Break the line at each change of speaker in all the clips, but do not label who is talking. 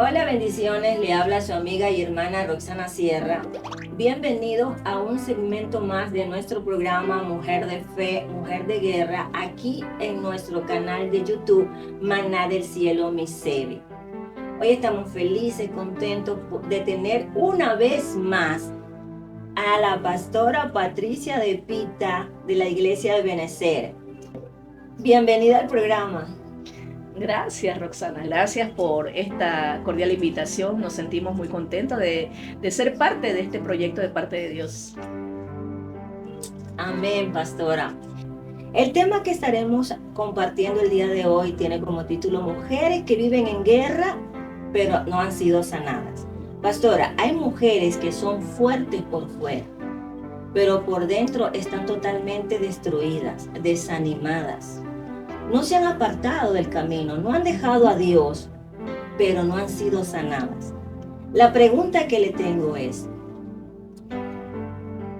Hola, bendiciones, le habla su amiga y hermana Roxana Sierra. Bienvenidos a un segmento más de nuestro programa Mujer de Fe, Mujer de Guerra, aquí en nuestro canal de YouTube Maná del Cielo Misevi. Hoy estamos felices, contentos de tener una vez más a la pastora Patricia de Pita de la Iglesia de Benecer. Bienvenida al programa.
Gracias, Roxana. Gracias por esta cordial invitación. Nos sentimos muy contentos de ser parte de este proyecto de parte de Dios.
Amén, pastora. El tema que estaremos compartiendo el día de hoy tiene como título Mujeres que viven en guerra, pero no han sido sanadas. Pastora, hay mujeres que son fuertes por fuera, pero por dentro están totalmente destruidas, desanimadas. No se han apartado del camino, no han dejado a Dios, pero no han sido sanadas. La pregunta que le tengo es,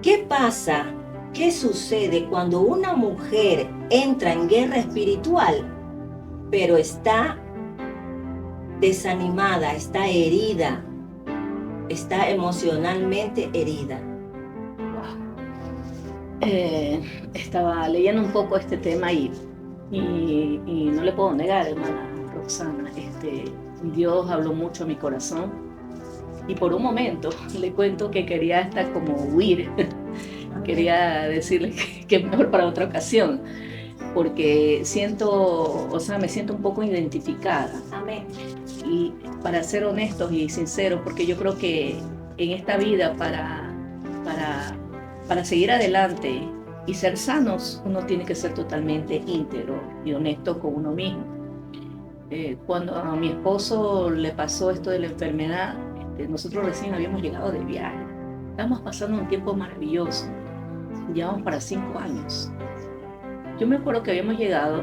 ¿qué pasa? ¿Qué sucede cuando una mujer entra en guerra espiritual, pero está desanimada, está herida, está emocionalmente herida?
Estaba leyendo un poco este tema y no le puedo negar, hermana Roxana, Dios habló mucho a mi corazón y por un momento le cuento que quería hasta como huir. Quería decirle que es mejor para otra ocasión, porque me siento un poco identificada.
Amén.
Y para ser honestos y sinceros, porque yo creo que en esta vida para seguir adelante y ser sanos, uno tiene que ser totalmente íntegro y honesto con uno mismo. Cuando a mi esposo le pasó esto de la enfermedad, nosotros recién habíamos llegado de viaje. Estamos pasando un tiempo maravilloso. Llevamos para 5 años. Yo me acuerdo que habíamos llegado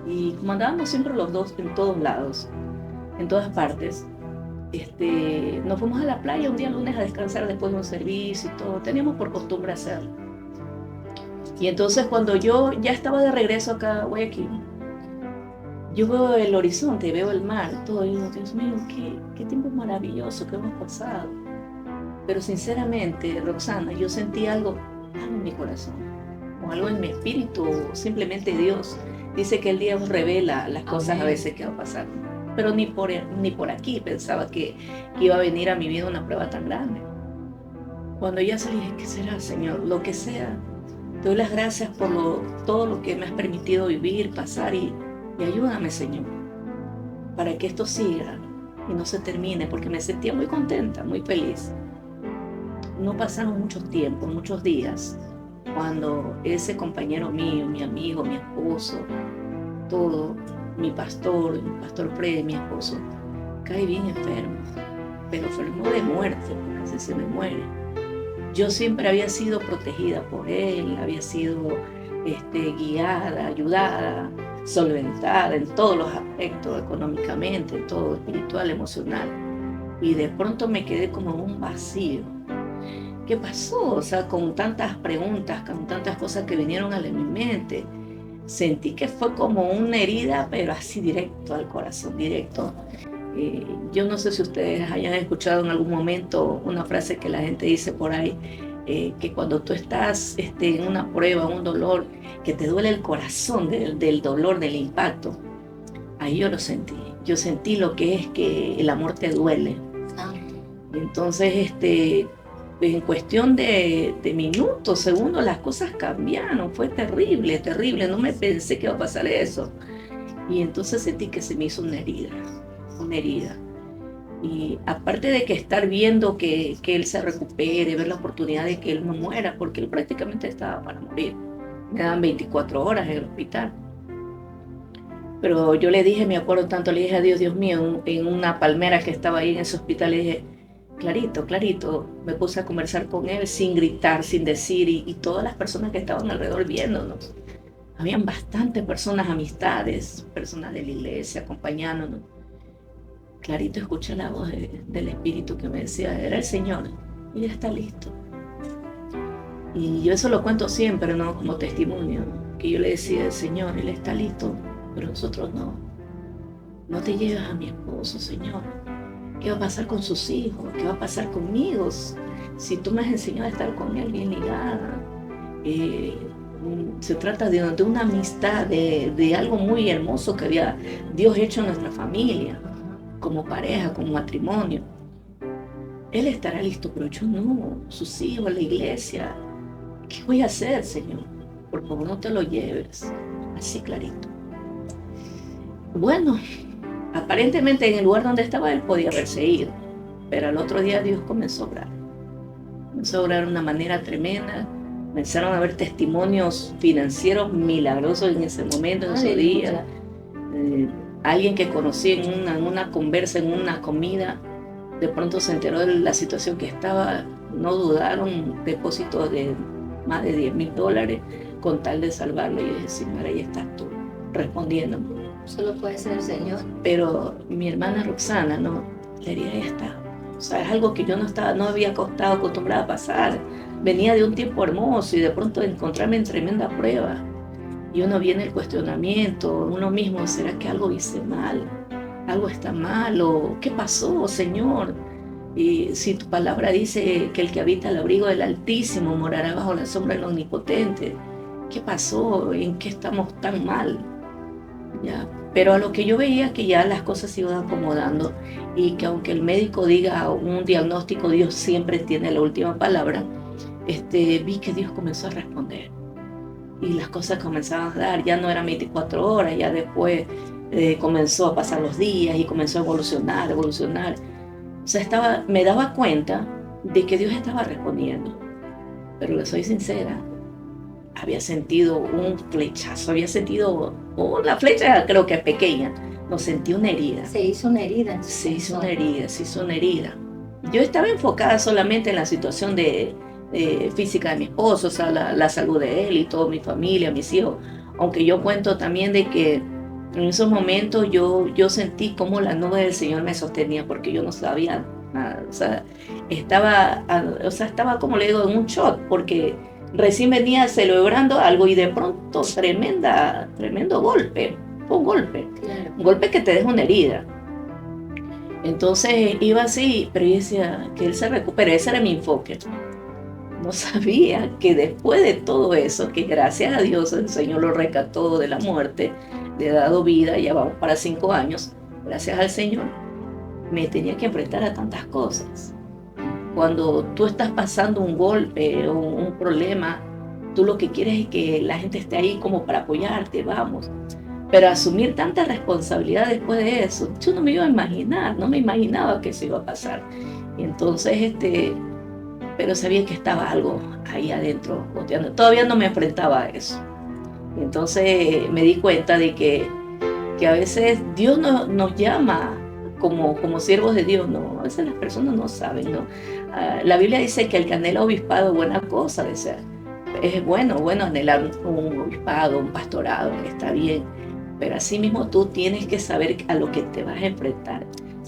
y como andábamos siempre los dos en todos lados, en todas partes, nos fuimos a la playa un día lunes a descansar después de un servicio y todo. Teníamos por costumbre hacerlo. Y entonces cuando yo ya estaba de regreso acá a Guayaquil, yo veo el horizonte, veo el mar, todo, y digo, Dios mío, qué tiempo maravilloso que hemos pasado. Pero sinceramente, Roxana, yo sentí algo en mi corazón, o algo en mi espíritu, o simplemente Dios dice que el Dios revela las cosas. Amén. A veces que va a pasar, pero ni por aquí pensaba que iba a venir a mi vida una prueba tan grande. Cuando ya salí, dije, ¿qué será, Señor? Lo que sea, te doy las gracias por todo lo que me has permitido vivir, pasar, y ayúdame, Señor, para que esto siga y no se termine, porque me sentía muy contenta, muy feliz. No pasaron mucho tiempo, muchos días, cuando ese compañero mío, mi amigo, mi esposo, todo, mi pastor Freddy, mi esposo, cae bien enfermo, pero enfermo de muerte, porque casi se me muere. Yo siempre había sido protegida por él, había sido guiada, ayudada, solventada en todos los aspectos, económicamente, en todo, espiritual, emocional. Y de pronto me quedé como en un vacío. ¿Qué pasó? O sea, con tantas preguntas, con tantas cosas que vinieron a mi mente, sentí que fue como una herida, pero así directo al corazón, directo. Yo no sé si ustedes hayan escuchado en algún momento una frase que la gente dice por ahí, que cuando tú estás en una prueba, un dolor, que te duele el corazón del dolor, del impacto. Ahí yo lo sentí. Yo sentí lo que es que el amor te duele. Entonces, en cuestión de minutos, segundos, las cosas cambiaron. Fue terrible, terrible. No me pensé que iba a pasar eso. Y entonces sentí que se me hizo una herida. Y aparte de que estar viendo que él se recupere, ver la oportunidad de que él no muera, porque él prácticamente estaba para morir. Me daban 24 horas en el hospital. Pero yo le dije, me acuerdo tanto, le dije a Dios, Dios mío, en una palmera que estaba ahí en ese hospital, le dije, clarito, me puse a conversar con él sin gritar, sin decir, y todas las personas que estaban alrededor viéndonos. Habían bastantes personas, amistades, personas de la iglesia acompañándonos. Clarito escuché la voz del Espíritu que me decía, era el Señor, y ya está listo. Y yo eso lo cuento siempre, ¿no? Como testimonio, que yo le decía al Señor, Él está listo, pero nosotros no. No te llevas a mi esposo, Señor. ¿Qué va a pasar con sus hijos? ¿Qué va a pasar conmigo? Si tú me has enseñado a estar con él bien ligada. Se trata de una amistad, de algo muy hermoso que había Dios hecho en nuestra familia, como pareja, como matrimonio. Él estará listo, pero yo no, sus hijos, la iglesia. ¿Qué voy a hacer, Señor? Por favor, no te lo lleves. Así clarito. Bueno, aparentemente en el lugar donde estaba él podía haberse ido, pero al otro día Dios comenzó a obrar. Comenzó a obrar de una manera tremenda. Comenzaron a haber testimonios financieros milagrosos en ese momento, en ese día. Alguien que conocí en una conversa, en una comida, de pronto se enteró de la situación que estaba. No dudaron depósitos de más de $10,000 con tal de salvarlo. Y yo dije, Señora, ahí estás tú, respondiéndome.
Solo puede ser el Señor.
Pero mi hermana Roxana, no, le diría, ahí está. O sea, es algo que yo no había estado acostumbrada a pasar. Venía de un tiempo hermoso y de pronto encontrarme en tremenda prueba. Y uno viene el cuestionamiento, uno mismo, ¿será que algo hice mal? ¿Algo está mal? ¿O qué pasó, Señor? Y si tu palabra dice que el que habita al abrigo del Altísimo morará bajo la sombra del Omnipotente, ¿qué pasó? ¿En qué estamos tan mal? Ya. Pero a lo que yo veía que ya las cosas se iban acomodando y que aunque el médico diga un diagnóstico, Dios siempre tiene la última palabra, vi que Dios comenzó a responder y las cosas comenzaban a dar. Ya no eran 24 horas, ya después comenzó a pasar los días y comenzó a evolucionar. O sea, me daba cuenta de que Dios estaba respondiendo, pero le soy sincera, había sentido un flechazo, había sentido una flecha, creo que pequeña, no, sentí una herida.
Se hizo una herida.
Se hizo una herida. Yo estaba enfocada solamente en la situación física de mi esposo, o sea, la salud de él y toda mi familia, mis hijos. Aunque yo cuento también de que en esos momentos yo sentí como la nube del Señor me sostenía, porque yo no sabía nada. O sea, estaba como le digo, en un shock, porque recién venía celebrando algo y de pronto tremendo golpe. Fue un golpe.
Claro.
Un golpe que te deja una herida. Entonces iba así, pero yo decía que él se recupere. Ese era mi enfoque. No sabía que después de todo eso, que gracias a Dios el Señor lo rescató de la muerte, le ha dado vida, ya vamos para 5 años, gracias al Señor, me tenía que enfrentar a tantas cosas. Cuando tú estás pasando un golpe o un problema, tú lo que quieres es que la gente esté ahí como para apoyarte, vamos. Pero asumir tanta responsabilidad después de eso, yo no me iba a imaginar, no me imaginaba que eso iba a pasar. Y entonces, pero sabía que estaba algo ahí adentro, goteando. Todavía no me enfrentaba a eso. Y entonces me di cuenta de que a veces Dios nos llama como siervos de Dios, ¿no? A veces las personas no saben, ¿no? La Biblia dice que el que anhela obispado, buena cosa desea. Es bueno anhelar un obispado, un pastorado, está bien. Pero así mismo tú tienes que saber a lo que te vas a enfrentar.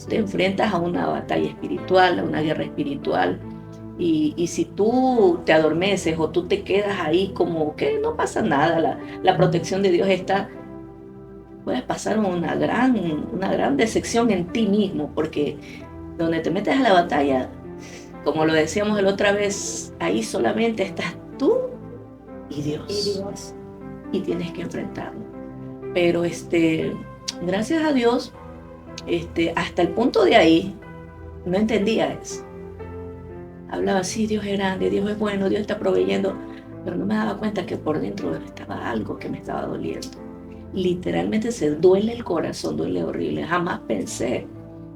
Te enfrentas a una batalla espiritual, a una guerra espiritual. Y si tú te adormeces o tú te quedas ahí como que no pasa nada, la protección de Dios está, puedes pasar una gran decepción en ti mismo, porque donde te metes a la batalla, como lo decíamos la otra vez, ahí solamente estás tú y Dios. Y tienes que enfrentarlo. Pero gracias a Dios, hasta el punto de ahí, no entendía eso. Hablaba así, Dios es grande, Dios es bueno, Dios está proveyendo, pero no me daba cuenta que por dentro estaba algo que me estaba doliendo. Literalmente se duele el corazón, duele horrible. Jamás pensé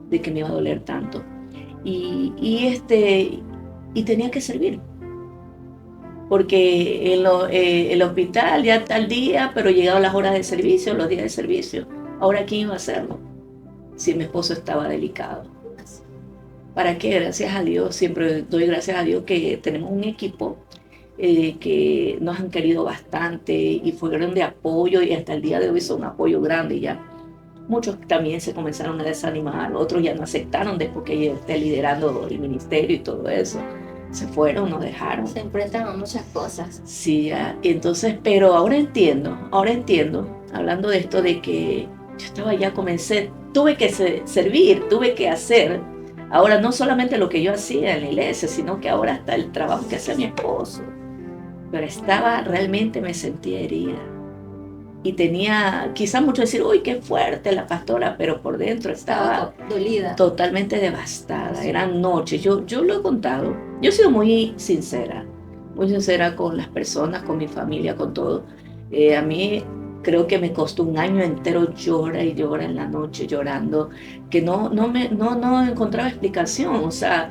de que me iba a doler tanto. Y tenía que servir. Porque el hospital ya está al día, pero llegaban las horas de servicio, los días de servicio. Ahora, ¿quién iba a hacerlo? Si mi esposo estaba delicado. ¿Para qué? Gracias a Dios, siempre doy gracias a Dios que tenemos un equipo que nos han querido bastante y fueron de apoyo y hasta el día de hoy son un apoyo grande ya. Muchos también se comenzaron a desanimar, otros ya no aceptaron después que ella esté liderando el ministerio y todo eso. Se fueron, nos dejaron.
Se enfrentan a muchas cosas.
Sí, ya. Entonces, pero ahora entiendo, hablando de esto de que yo estaba ya, tuve que servir, tuve que hacer, Ahora no solamente lo que yo hacía en la iglesia, sino que ahora hasta el trabajo que hace mi esposo. Pero realmente me sentía herida. Y tenía, quizás mucho decir, uy, qué fuerte la pastora, pero por dentro estaba
dolida,
totalmente devastada. Eran noches, yo lo he contado. Yo he sido muy sincera con las personas, con mi familia, con todo. A mí creo que me costó un año entero, llora y llora en la noche, llorando, que no encontraba explicación. O sea,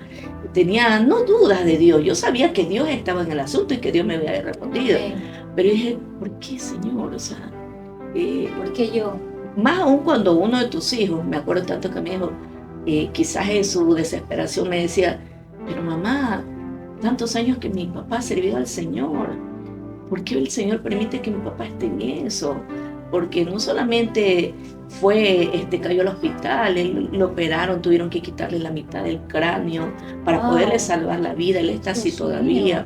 tenía no dudas de Dios. Yo sabía que Dios estaba en el asunto y que Dios me había respondido. Pero dije, ¿por qué, Señor? O sea,
¿por qué yo?
Más aún cuando uno de tus hijos, me acuerdo tanto que mi hijo, quizás en su desesperación me decía, pero mamá, tantos años que mi papá ha servido al Señor, ¿por qué el Señor permite que mi papá esté en eso? Porque no solamente cayó al hospital, él lo operaron, tuvieron que quitarle la mitad del cráneo para poderle salvar la vida, él está así todavía.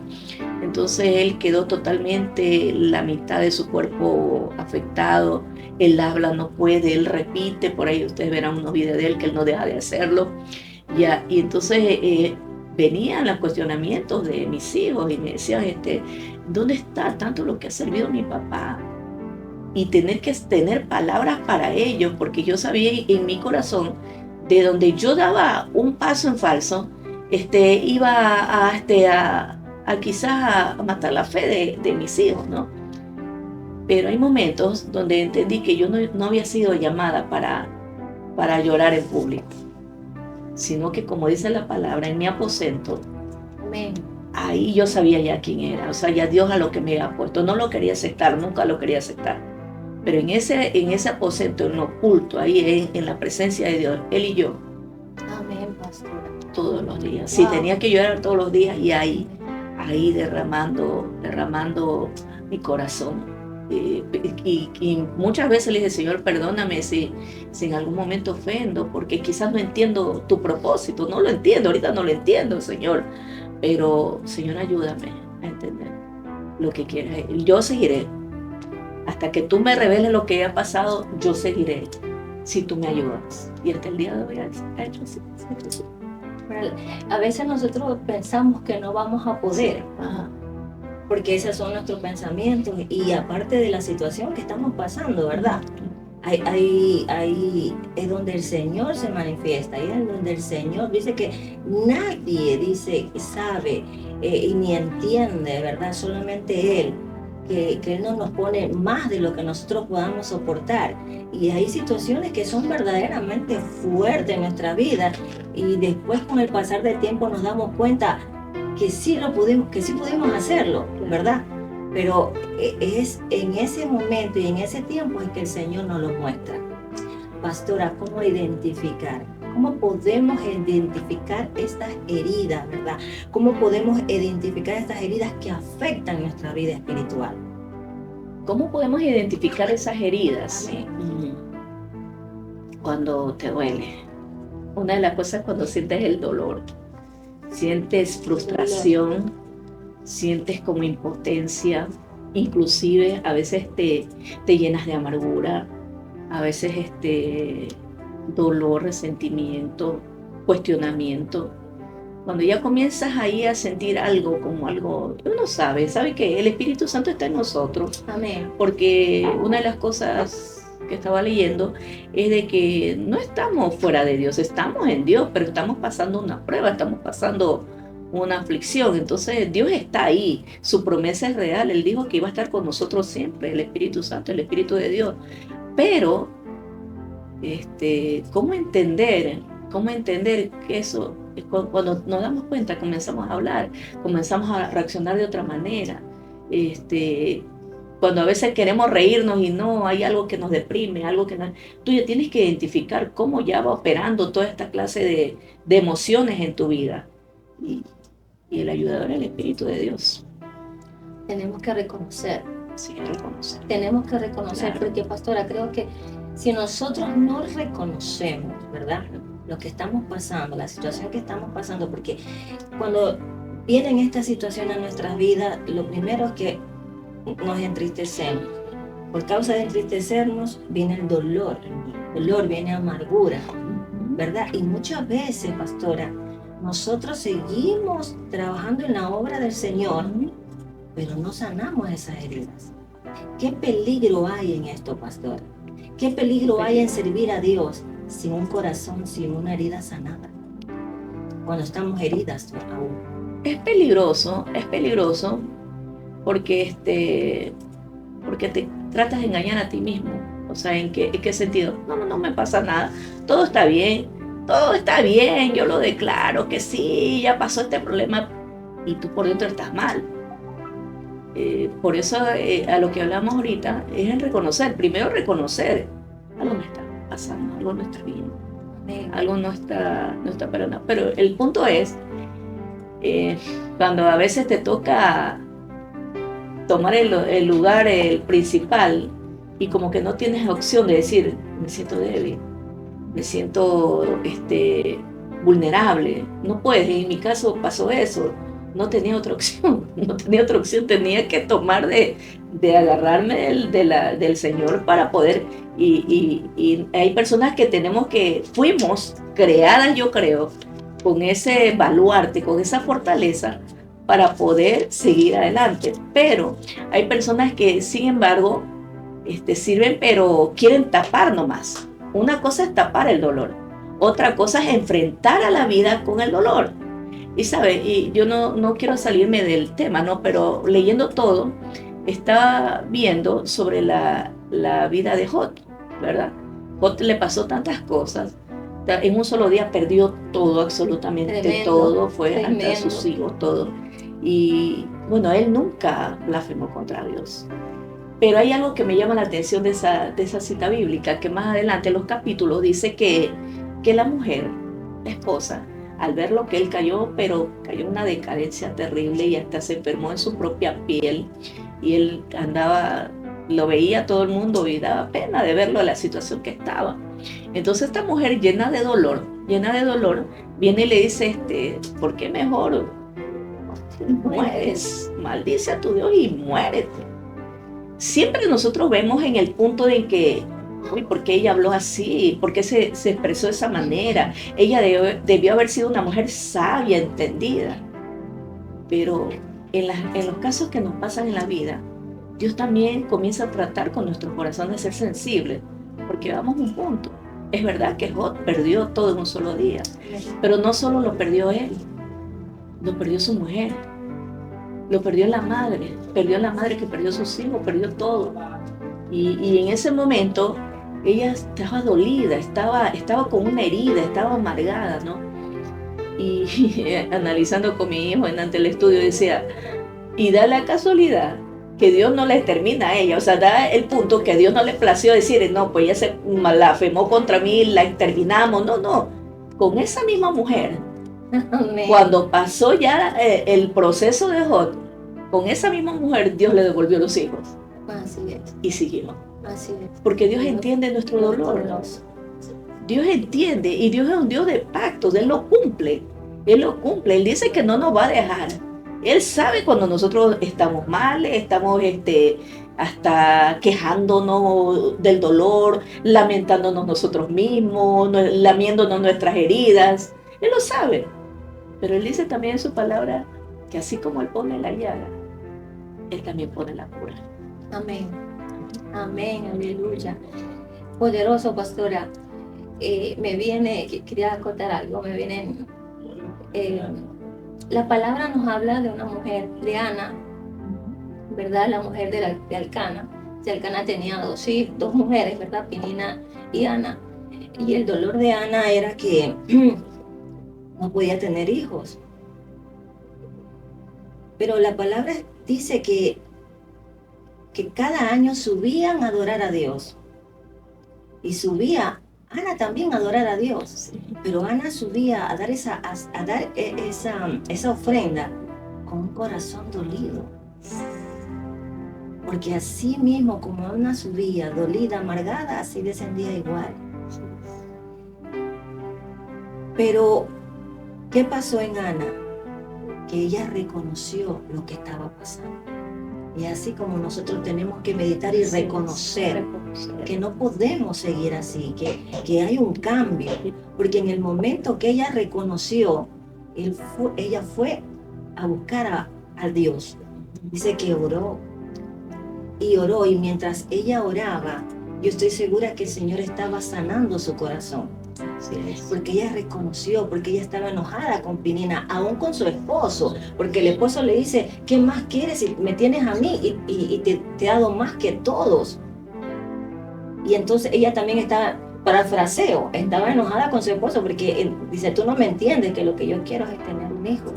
Entonces él quedó totalmente la mitad de su cuerpo afectado, él habla, no puede, él repite, por ahí ustedes verán unos videos de él que él no deja de hacerlo. Y entonces venían los cuestionamientos de mis hijos y me decían, ¿dónde está tanto lo que ha servido mi papá? Y tener que tener palabras para ellos, porque yo sabía en mi corazón, de donde yo daba un paso en falso, iba a quizás a matar la fe de mis hijos, ¿no? Pero hay momentos donde entendí que yo no había sido llamada para llorar en público, sino que, como dice la palabra, en mi aposento,
amén,
ahí yo sabía ya quién era, o sea, ya Dios a lo que me había puesto. No lo quería aceptar, nunca lo quería aceptar. Pero en ese aposento, en lo oculto, ahí en la presencia de Dios, Él y yo,
amén, pastora,
todos los días. Sí, tenía que llorar todos los días y ahí derramando mi corazón. Y muchas veces le dije, Señor, perdóname si en algún momento ofendo, porque quizás no entiendo tu propósito, no lo entiendo, ahorita no lo entiendo, Señor, pero Señor, ayúdame a entender lo que quieres. Yo seguiré, hasta que tú me reveles lo que ha pasado, yo seguiré, si tú me ayudas. Y hasta el día de hoy ha hecho así.
A veces nosotros pensamos que no vamos a poder.
Sí. Ajá.
Porque esos son nuestros pensamientos y aparte de la situación que estamos pasando, ¿verdad? Ahí es donde el Señor se manifiesta, ahí es donde el Señor dice que nadie sabe y ni entiende, ¿verdad? Solamente Él, que Él no nos pone más de lo que nosotros podamos soportar. Y hay situaciones que son verdaderamente fuertes en nuestra vida y después con el pasar del tiempo nos damos cuenta que sí pudimos hacerlo, ¿verdad? Pero es en ese momento y en ese tiempo es que el Señor nos lo muestra. Pastora, ¿cómo identificar? ¿Cómo podemos identificar estas heridas, verdad? ¿Cómo podemos identificar estas heridas que afectan nuestra vida espiritual?
¿Cómo podemos identificar esas heridas?
Amén.
Cuando te duele. Una de las cosas es cuando sientes el dolor. Sientes frustración, sientes como impotencia, inclusive a veces te llenas de amargura, a veces dolor, resentimiento, cuestionamiento. Cuando ya comienzas ahí a sentir algo, uno sabe que el Espíritu Santo está en nosotros.
Amén.
Porque una de las cosas que estaba leyendo es de que no estamos fuera de Dios, estamos en Dios, pero estamos pasando una prueba, estamos pasando una aflicción. Entonces Dios está ahí, su promesa es real, Él dijo que iba a estar con nosotros siempre, el Espíritu Santo, el Espíritu de Dios. Pero ¿cómo entender que eso, cuando nos damos cuenta, comenzamos a hablar, comenzamos a reaccionar de otra manera? Cuando a veces queremos reírnos y no, hay algo que nos deprime, algo que no, tú ya tienes que identificar cómo ya va operando toda esta clase de emociones en tu vida. Y el ayudador es el Espíritu de Dios.
Tenemos que reconocer.
Sí, reconocer.
Tenemos que reconocer, claro. Porque, pastora, creo que si nosotros no reconocemos, ¿verdad?, lo que estamos pasando, la situación que estamos pasando, porque cuando vienen estas situaciones en nuestras vidas, lo primero es que nos entristecemos. Por causa de entristecernos viene el dolor, viene amargura. ¿verdad? Y muchas veces, pastora, nosotros seguimos trabajando en la obra del Señor, pero no sanamos esas heridas. ¿Qué peligro hay en esto, pastora? ¿Qué peligro hay en servir a Dios sin un corazón, sin una herida sanada? Cuando estamos heridas aún.
Es peligroso porque porque te tratas de engañar a ti mismo. O sea, ¿en qué sentido? No me pasa nada, todo está bien, yo lo declaro que sí, ya pasó este problema y tú por dentro estás mal. Por eso a lo que hablamos ahorita es en reconocer, primero reconocer, algo me está pasando, algo no está bien, algo no está para nada. Pero el punto es, cuando a veces te toca tomar el lugar, el principal, y como que no tienes opción de decir, me siento débil, me siento vulnerable, no puedes. En mi caso pasó eso, no tenía otra opción, tenía que tomar de agarrarme del Señor para poder, y hay personas que fuimos creadas, yo creo, con ese baluarte, con esa fortaleza, para poder seguir adelante. Pero hay personas que, sin embargo, sirven, pero quieren tapar nomás. Una cosa es tapar el dolor, otra cosa es enfrentar a la vida con el dolor. Y sabe, y yo no quiero salirme del tema, ¿no? Pero leyendo todo, estaba viendo sobre la vida de Job, ¿verdad? Job le pasó tantas cosas. En un solo día perdió todo, absolutamente tremendo, todo, fue hasta sus hijos, todo. Y bueno, él nunca blasfemó contra Dios. Pero hay algo que me llama la atención de esa cita bíblica, que más adelante en los capítulos dice que la mujer, la esposa, al ver lo que él cayó, pero cayó en una decadencia terrible y hasta se enfermó en su propia piel. Y él lo veía todo el mundo y daba pena de verlo en la situación que estaba. Entonces esta mujer llena de dolor, viene y le dice, ¿por qué mejor mueres? Maldice a tu Dios y muérete. Siempre nosotros vemos en el punto de que, uy, ¿por qué ella habló así? ¿Por qué se expresó de esa manera? Ella debió haber sido una mujer sabia, entendida. Pero en los casos que nos pasan en la vida, Dios también comienza a tratar con nuestro corazón de ser sensible, porque vamos a un punto. Es verdad que Job perdió todo en un solo día, pero no solo lo perdió él, lo perdió su mujer, lo perdió la madre que perdió sus hijos, perdió todo. Y en ese momento ella estaba dolida, estaba con una herida, estaba amargada, ¿no? Y analizando con mi hijo ante el estudio decía, y da la casualidad que Dios no le termina a ella, o sea, da el punto que Dios no le plació decir, no, pues ella se blasfemó contra mí, la exterminamos, no, con esa misma mujer. Amén. Cuando pasó ya el proceso de Job, con esa misma mujer Dios le devolvió los hijos.
Así es.
Y seguimos.
Así es.
Porque Dios entiende nuestro dolor. Dios entiende, y Dios es un Dios de pactos, Él lo cumple. Él dice que no nos va a dejar. Él sabe cuando nosotros estamos mal, estamos hasta quejándonos del dolor, lamentándonos nosotros mismos, lamiéndonos nuestras heridas. Él lo sabe. Pero Él dice también en su palabra que así como Él pone la llaga, Él también pone la cura.
Amén. Amén, aleluya. Poderoso, pastora. Quería contar algo, la palabra nos habla de una mujer, de Ana, ¿verdad? La mujer de Elcana. Elcana tenía dos mujeres, ¿verdad? Penina y Ana. Y el dolor de Ana era que no podía tener hijos. Pero la palabra dice que cada año subían a adorar a Dios. Y subía Ana también a adorar a Dios. Pero Ana subía a dar esa ofrenda con un corazón dolido. Porque así mismo como Ana subía, dolida, amargada, así descendía igual. Pero, ¿qué pasó en Ana? Que ella reconoció lo que estaba pasando. Y así como nosotros tenemos que meditar y reconocer que no podemos seguir así, que hay un cambio. Porque en el momento que ella reconoció, ella fue a buscar a Dios. Dice que oró, y mientras ella oraba, yo estoy segura que el Señor estaba sanando su corazón. Porque ella reconoció, porque ella estaba enojada con Penina, aún con su esposo, porque el esposo le dice, ¿qué más quieres si me tienes a mí y te he dado más que todos? Y entonces ella también estaba, parafraseo, estaba enojada con su esposo porque dice, tú no me entiendes que lo que yo quiero es tener un hijo,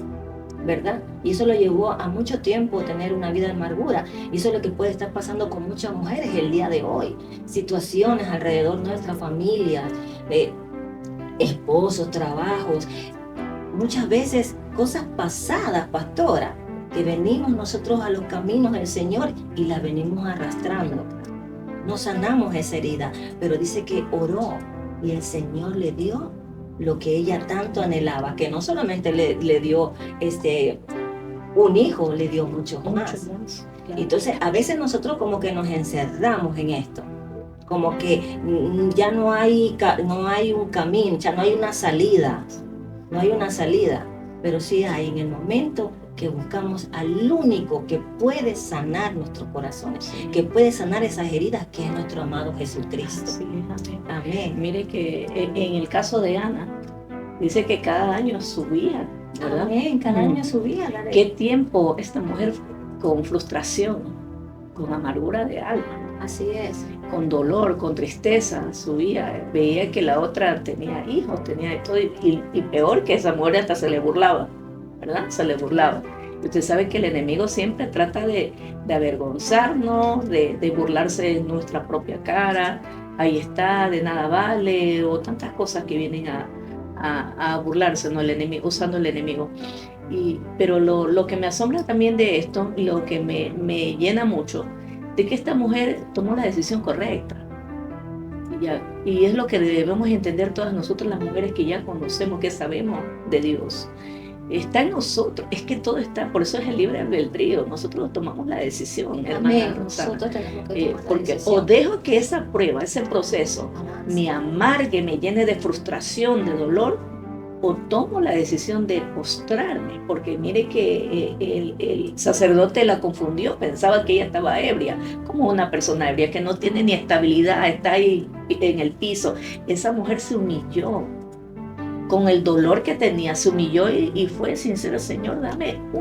¿verdad? Y eso lo llevó a mucho tiempo tener una vida de amargura. Y eso es lo que puede estar pasando con muchas mujeres el día de hoy. Situaciones alrededor de nuestras familias, esposos, trabajos, muchas veces cosas pasadas, pastora, que venimos nosotros a los caminos del Señor y las venimos arrastrando. No sanamos esa herida, pero dice que oró y el Señor le dio lo que ella tanto anhelaba, que no solamente le dio un hijo, le dio muchos más. Claro. Entonces a veces nosotros como que nos encerramos en esto, como que ya no hay un camino, ya no hay una salida, pero sí hay en el momento que buscamos al único que puede sanar nuestros corazones, que puede sanar esas heridas, que es nuestro amado Jesucristo.
Sí, amén. Mire que en el caso de Ana, dice que cada año subía, ¿verdad?
Amén, cada año subía.
¿Qué tiempo esta mujer con frustración, con amargura de alma?
Así es.
Con dolor, con tristeza, subía, veía que la otra tenía hijos, tenía de todo, y peor que esa mujer hasta se le burlaba, ¿verdad? Se le burlaba. Y usted sabe que el enemigo siempre trata de avergonzarnos, de burlarse de nuestra propia cara, ahí está, de nada vale, o tantas cosas que vienen a burlarse, ¿no? El enemigo, usando el enemigo. Pero lo que me asombra también de esto, lo que me llena mucho, de que esta mujer tomó la decisión correcta. Y es lo que debemos entender todas nosotros las mujeres que ya conocemos, que sabemos de Dios. Está en nosotros, es que todo está, por eso es el libre albedrío, nosotros tomamos la decisión, hermana Roxana. Nosotros tenemos que tomar la decisión. O dejo que esa prueba, ese proceso, me amargue, me llene de frustración, de dolor, o tomo la decisión de postrarme, porque mire que el sacerdote la confundió, pensaba que ella estaba ebria, como una persona ebria que no tiene ni estabilidad, está ahí en el piso. Esa mujer se humilló, con el dolor que tenía, se humilló y fue sincera, Señor,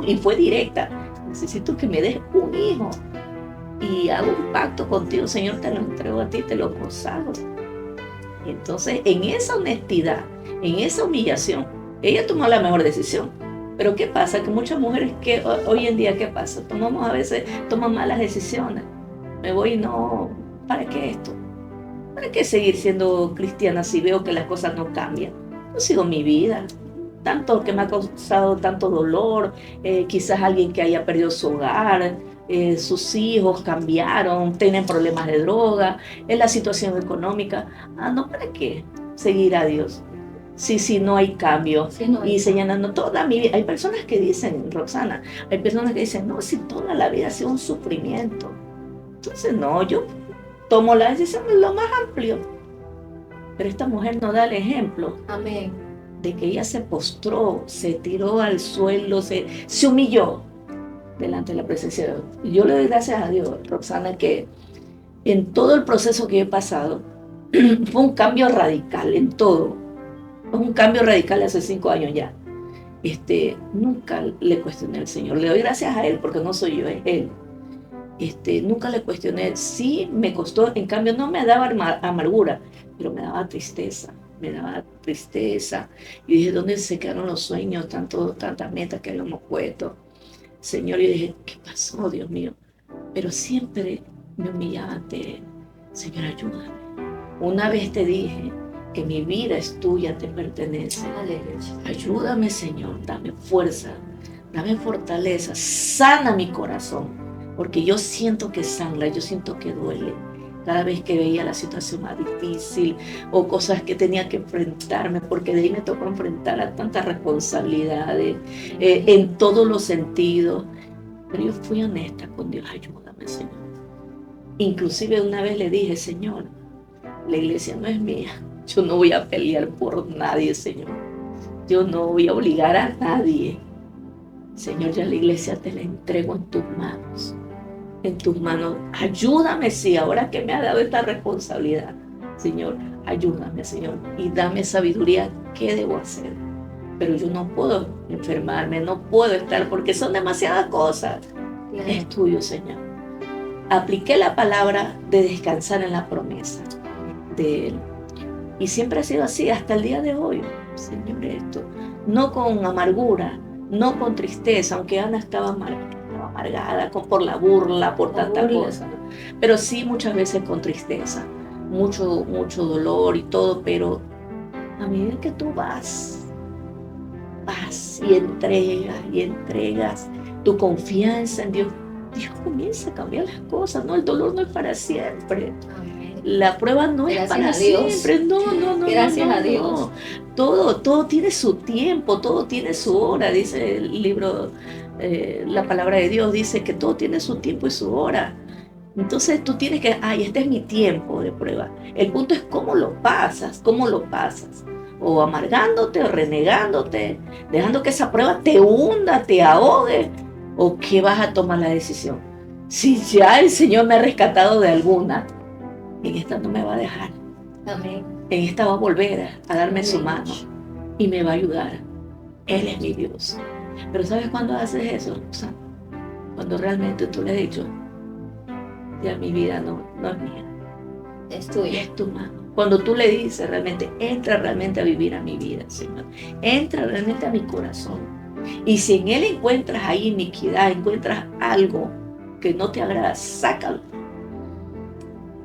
y fue directa, necesito que me des un hijo, y hago un pacto contigo, Señor, te lo entrego a ti, te lo consagro. Y entonces, en esa honestidad, en esa humillación, ella tomó la mejor decisión. Pero ¿qué pasa? Que muchas mujeres que hoy en día, ¿qué pasa? A veces toman malas decisiones. Me voy y no, ¿para qué esto? ¿Para qué seguir siendo cristiana si veo que las cosas no cambian? Yo sigo mi vida. Tanto que me ha causado tanto dolor, quizás alguien que haya perdido su hogar, sus hijos cambiaron, tienen problemas de droga, es la situación económica. No, ¿para qué seguir a Dios? Si no hay cambio. Sí, no hay y señalando toda mi vida. Hay personas que dicen, Roxana, hay personas que dicen, no, si toda la vida ha sido un sufrimiento. Entonces, no, yo tomo la decisión de lo más amplio. Pero esta mujer nos da el ejemplo.
Amén.
De que ella se postró, se tiró al suelo, se humilló delante de la presencia de Dios. Y yo le doy gracias a Dios, Roxana, que en todo el proceso que he pasado, fue un cambio radical en todo. Un cambio radical hace 5 años ya. Nunca le cuestioné al Señor. Le doy gracias a Él porque no soy yo, es Él. Nunca le cuestioné. Sí me costó, en cambio no me daba amargura, pero me daba tristeza. Y dije, ¿dónde se quedaron los sueños? Tantas metas que habíamos puesto. Señor, y dije, ¿qué pasó, Dios mío? Pero siempre me humillaba ante Él. Señor, ayúdame. Una vez te dije que mi vida es tuya, te pertenece. Ayúdame, Señor, dame fuerza, dame fortaleza, sana mi corazón, porque yo siento que sangra, yo siento que duele. Cada vez que veía la situación más difícil o cosas que tenía que enfrentarme, porque de ahí me tocó enfrentar a tantas responsabilidades en todos los sentidos. Pero yo fui honesta con Dios, ayúdame, Señor. Inclusive una vez le dije, Señor, la iglesia no es mía. Yo no voy a pelear por nadie, Señor. Yo no voy a obligar a nadie. Señor, ya la iglesia te la entrego en tus manos. En tus manos. Ayúdame, sí, ahora que me ha dado esta responsabilidad. Señor, ayúdame, Señor, y dame sabiduría. ¿Qué debo hacer? Pero yo no puedo enfermarme, no puedo estar, porque son demasiadas cosas.
Claro.
Es tuyo, Señor. Apliqué la palabra de descansar en la promesa de Él. Y siempre ha sido así, hasta el día de hoy, Señor, esto. No con amargura, no con tristeza, aunque Ana estaba amargada por la burla, por tantas cosas. Pero sí muchas veces con tristeza, mucho dolor y todo, pero a medida que tú vas y entregas tu confianza en Dios, Dios comienza a cambiar las cosas, ¿no? El dolor no es para siempre. La prueba no es para siempre. No.
Gracias a Dios.
Todo tiene su tiempo, todo tiene su hora, dice el libro, la palabra de Dios dice que todo tiene su tiempo y su hora. Entonces tú tienes que, este es mi tiempo de prueba. El punto es cómo lo pasas. O amargándote, o renegándote, dejando que esa prueba te hunda, te ahogue, o que vas a tomar la decisión. Si ya el Señor me ha rescatado de alguna, en esta no me va a dejar.
Amén.
En esta va a volver a darme
Amén.
su mano y me va a ayudar. Él es mi Dios. Pero ¿sabes cuándo haces eso? O sea, cuando realmente tú le has dicho, ya mi vida no es mía.
Es tuya.
Es tu mano. Cuando tú le dices realmente, entra realmente a vivir a mi vida, Señor. Entra realmente a mi corazón. Y si en Él encuentras ahí iniquidad, encuentras algo que no te agrada, sácalo.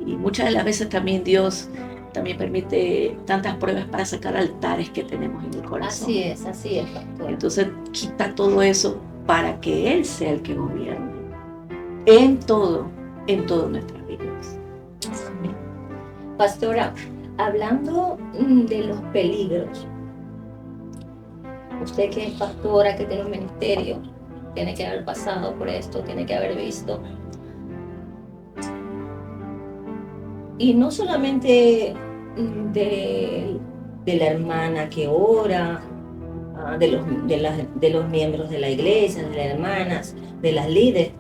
Y muchas de las veces también Dios también permite tantas pruebas para sacar altares que tenemos en el corazón.
Así es, pastor.
Entonces quita todo eso para que Él sea el que gobierne en todo nuestras vidas.
Amén. Pastora, hablando de los peligros, usted que es pastora, que tiene un ministerio, tiene que haber pasado por esto, tiene que haber visto. Y no solamente de la hermana que ora, de los miembros de la iglesia, de las hermanas, de las líderes,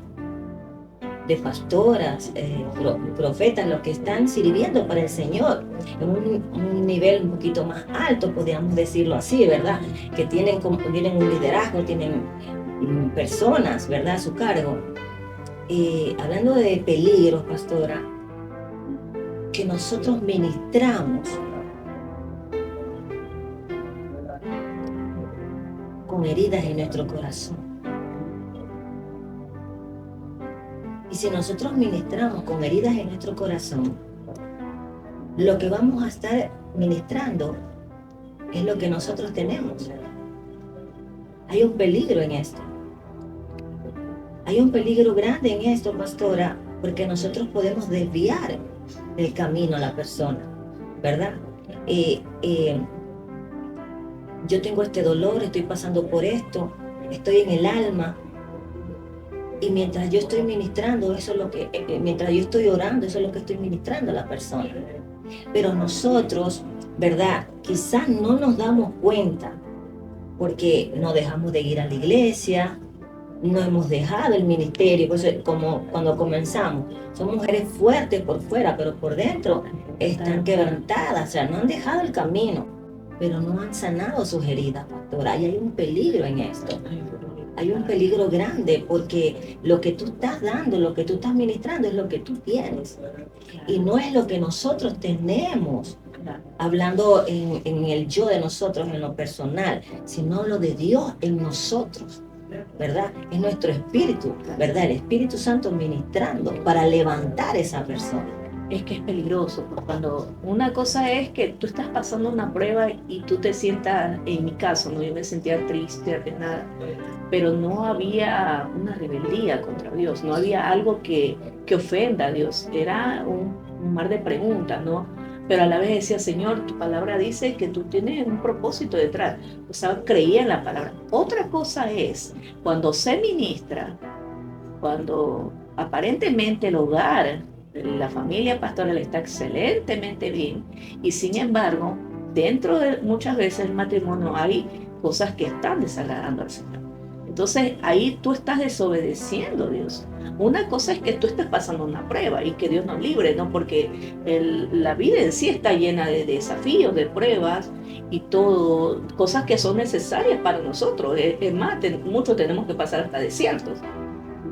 de pastoras, profetas, los que están sirviendo para el Señor en un nivel un poquito más alto, podríamos decirlo así, ¿verdad? Que tienen un liderazgo, tienen personas, ¿verdad?, a su cargo. Hablando de peligros, pastora, que nosotros ministramos con heridas en nuestro corazón. Y si nosotros ministramos con heridas en nuestro corazón, lo que vamos a estar ministrando es lo que nosotros tenemos. Hay un peligro en esto. Hay un peligro grande en esto, pastora, porque nosotros podemos desviar el camino a la persona, ¿verdad? Yo tengo este dolor, estoy pasando por esto, estoy en el alma. Y mientras yo estoy ministrando, eso es lo que, mientras yo estoy orando, eso es lo que estoy ministrando a la persona. Pero nosotros, ¿verdad?, quizás no nos damos cuenta porque no dejamos de ir a la iglesia, no hemos dejado el ministerio, pues como cuando comenzamos, son mujeres fuertes por fuera, pero por dentro están quebrantadas, o sea, no han dejado el camino, pero no han sanado sus heridas, pastora. Y hay un peligro en esto. Hay un peligro grande porque lo que tú estás dando, lo que tú estás ministrando es lo que tú tienes y no es lo que nosotros tenemos, hablando en el yo de nosotros, en lo personal, sino lo de Dios en nosotros, ¿verdad? Es nuestro espíritu, ¿verdad? El Espíritu Santo ministrando para levantar a esa persona.
Es que es peligroso, porque cuando una cosa es que tú estás pasando una prueba y tú te sientas, en mi caso, ¿no? Yo me sentía triste, nada, pero no había una rebeldía contra Dios, no había algo que ofenda a Dios, era un mar de preguntas, ¿no? Pero a la vez decía, Señor, tu palabra dice que tú tienes un propósito detrás, o sea, creía en la palabra. Otra cosa es, cuando se ministra cuando aparentemente el hogar, la familia pastoral está excelentemente bien y sin embargo, dentro de muchas veces el matrimonio hay cosas que están desagradando al Señor. Entonces ahí tú estás desobedeciendo a Dios. Una cosa es que tú estás pasando una prueba y que Dios nos libre, ¿no? Porque la vida en sí está llena de desafíos, de pruebas y todo, cosas que son necesarias para nosotros. Es más, muchos tenemos que pasar hasta desiertos.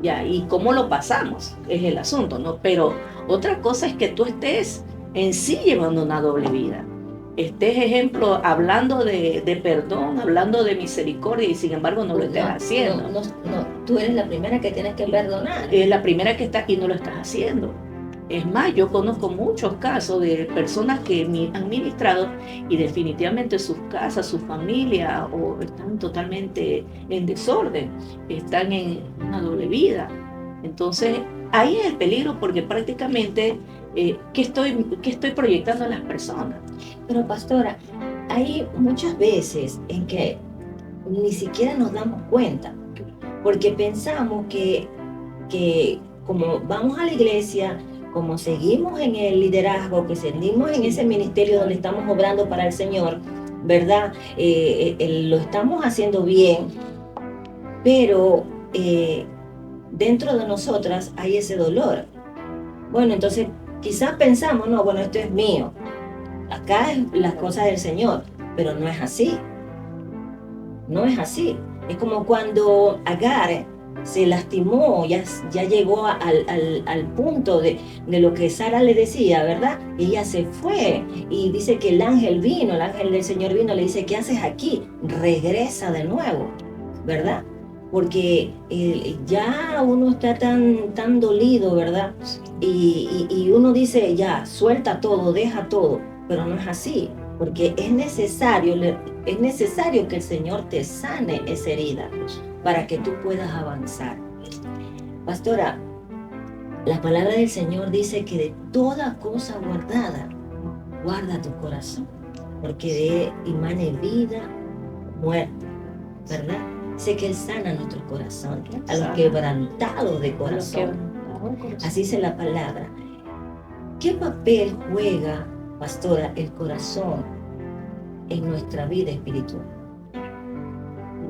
Ya, y cómo lo pasamos es el asunto, ¿no? Pero otra cosa es que tú estés en sí llevando una doble vida. Estés, ejemplo, hablando de perdón, hablando de misericordia y sin embargo no lo estés haciendo.
No, tú eres la primera que tienes que perdonar.
Es la primera que está y no lo estás haciendo. Es más, yo conozco muchos casos de personas que han ministrado y definitivamente sus casas, su familia, o están totalmente en desorden, están en una doble vida. Entonces, ahí es el peligro porque prácticamente, ¿qué estoy proyectando a las personas?
Pero pastora, hay muchas veces en que ni siquiera nos damos cuenta, porque pensamos que como vamos a la iglesia, como seguimos en el liderazgo, que seguimos en ese ministerio donde estamos obrando para el Señor, ¿verdad? Lo estamos haciendo bien, pero dentro de nosotras hay ese dolor. Bueno, entonces quizás pensamos, no, bueno, esto es mío, acá es las cosas del Señor, pero no es así. No es así. Es como cuando Agar se lastimó, ya llegó al punto de lo que Sara le decía, ¿verdad? Ella se fue y dice que el ángel del Señor vino, le dice, ¿qué haces aquí? Regresa de nuevo, ¿verdad? Porque ya uno está tan dolido, ¿verdad? Y uno dice, ya, suelta todo, deja todo, pero no es así, porque es necesario que el Señor te sane esa herida para que tú puedas avanzar. Pastora, la palabra del Señor dice que de toda cosa guardada, guarda tu corazón, porque de él emane vida, muerte, ¿verdad? Sé que Él sana nuestro corazón, a los quebrantados de corazón. Así dice la palabra. ¿Qué papel juega, pastora, el corazón en nuestra vida espiritual?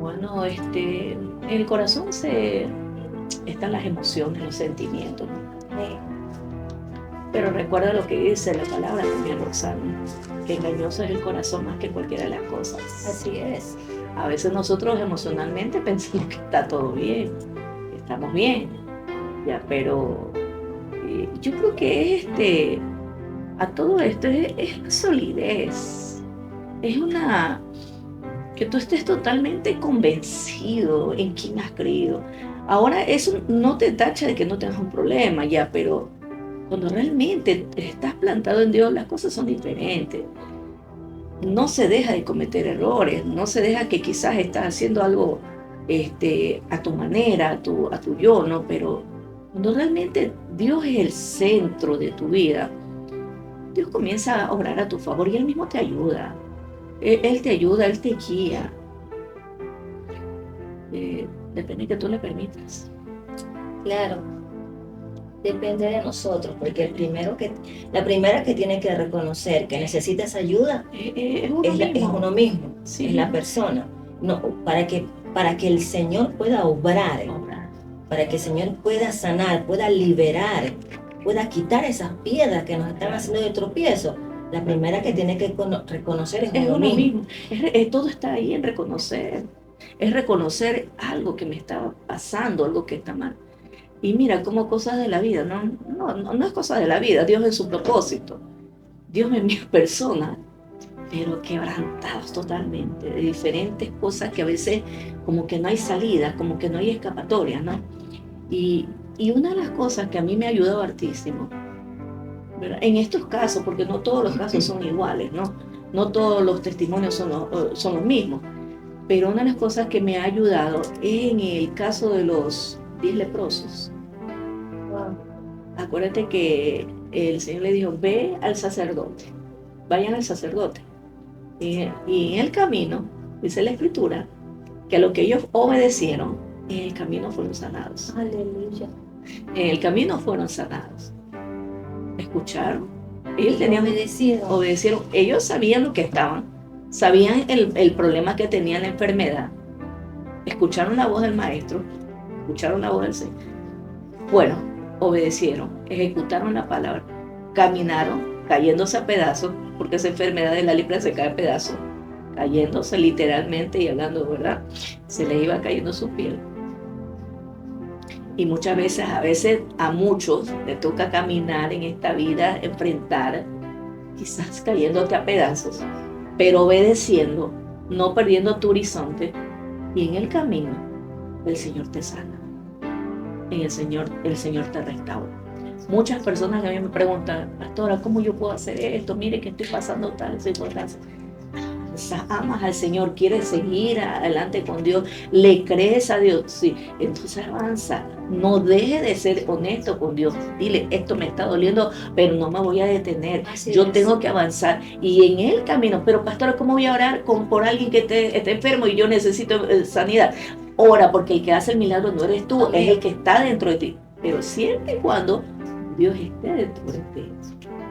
Bueno, el corazón están las emociones, los sentimientos. Pero recuerda lo que dice la palabra también, Roxana, que engañoso es el corazón más que cualquiera de las cosas.
Así es.
A veces nosotros emocionalmente pensamos que está todo bien, que estamos bien, ya, pero yo creo que a todo esto es la solidez, es que tú estés totalmente convencido en quién has creído. Ahora eso no te tacha de que no tengas un problema, ya, pero cuando realmente estás plantado en Dios, las cosas son diferentes. No se deja de cometer errores, no se deja que quizás estás haciendo algo a tu manera, a tu yo, ¿no? Pero cuando realmente Dios es el centro de tu vida, Dios comienza a obrar a tu favor y Él mismo te ayuda. Él te ayuda, Él te guía. Depende que tú le permitas.
Claro, depende de nosotros, porque la primera que tiene que reconocer que necesita esa ayuda es uno mismo,
sí.
Es la persona. No, para que el Señor pueda obrar, para que el Señor pueda sanar, pueda liberar, pueda quitar esas piedras que nos están haciendo de tropiezo. La primera que tiene que reconocer es uno mismo.
Todo está ahí en reconocer. Es reconocer algo que me está pasando, algo que está mal. Y mira, como cosas de la vida, no es cosa de la vida, Dios en su propósito. Dios me envía personas, pero quebrantados totalmente, de diferentes cosas que a veces como que no hay salida, como que no hay escapatoria, ¿no? Y una de las cosas que a mí me ha ayudado hartísimo, ¿verdad? En estos casos, porque no todos los casos son iguales, ¿no? No todos los testimonios son los mismos, pero una de las cosas que me ha ayudado es en el caso de los 10 leprosos.
Wow.
Acuérdate que el Señor le dijo, ve al sacerdote, vayan al sacerdote. Y en el camino, dice la Escritura, que a lo que ellos obedecieron, En el camino fueron sanados.
Aleluya.
En el camino fueron sanados. Escucharon. Ellos obedecieron. Ellos sabían lo que estaban. Sabían el problema que tenían, la enfermedad. Escucharon la voz del maestro. Escucharon la voz del Señor. Bueno, obedecieron. Ejecutaron la palabra. Caminaron, cayéndose a pedazos, porque esa enfermedad de la lepra se cae a pedazos. Cayéndose literalmente y hablando, ¿verdad? Se les iba cayendo su piel. Y muchas veces, a muchos les toca caminar en esta vida, enfrentar, quizás cayéndote a pedazos, pero obedeciendo, no perdiendo tu horizonte, y en el camino el Señor te sana. El Señor te restaura. Muchas personas que a mí me preguntan, pastora, ¿cómo yo puedo hacer esto? Mire que estoy pasando tal circunstancia. Amas al Señor, quieres seguir adelante con Dios, le crees a Dios, sí, entonces avanza. No deje de ser honesto con Dios. Dile, esto me está doliendo, pero no me voy a detener. Yo tengo que avanzar. Y en el camino, pero pastora, ¿cómo voy a orar por alguien que esté enfermo y yo necesito sanidad? Ora, porque el que hace el milagro no eres tú, es el que está dentro de ti. Pero siempre y cuando Dios esté dentro de ti.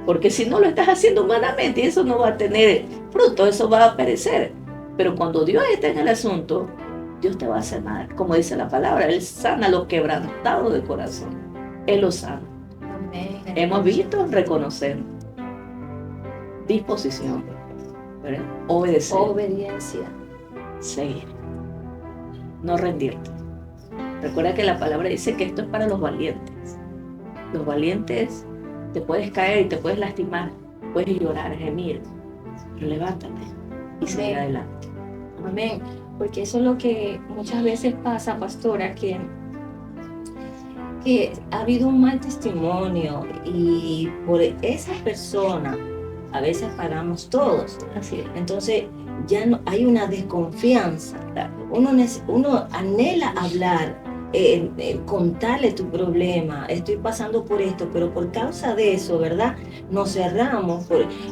Porque si no lo estás haciendo humanamente, eso no va a tener fruto, eso va a perecer. Pero cuando Dios está en el asunto, Dios te va a sanar. Como dice la palabra, Él sana a los quebrantados de corazón. Él los sana.
Amén.
Hemos visto, reconocer. Disposición. ¿Verdad? Obedecer.
Obediencia.
Seguir. No rendirte. Recuerda que la palabra dice que esto es para los valientes. Los valientes te puedes caer y te puedes lastimar, puedes llorar, gemir, pero levántate y sigue adelante.
Amén. Porque eso es lo que muchas veces pasa, pastora, que ha habido un mal testimonio y por esa persona a veces pagamos todos.
Así es.
Entonces ya no hay una desconfianza. Uno anhela hablar, contarle tu problema, estoy pasando por esto, pero por causa de eso, ¿verdad? Nos cerramos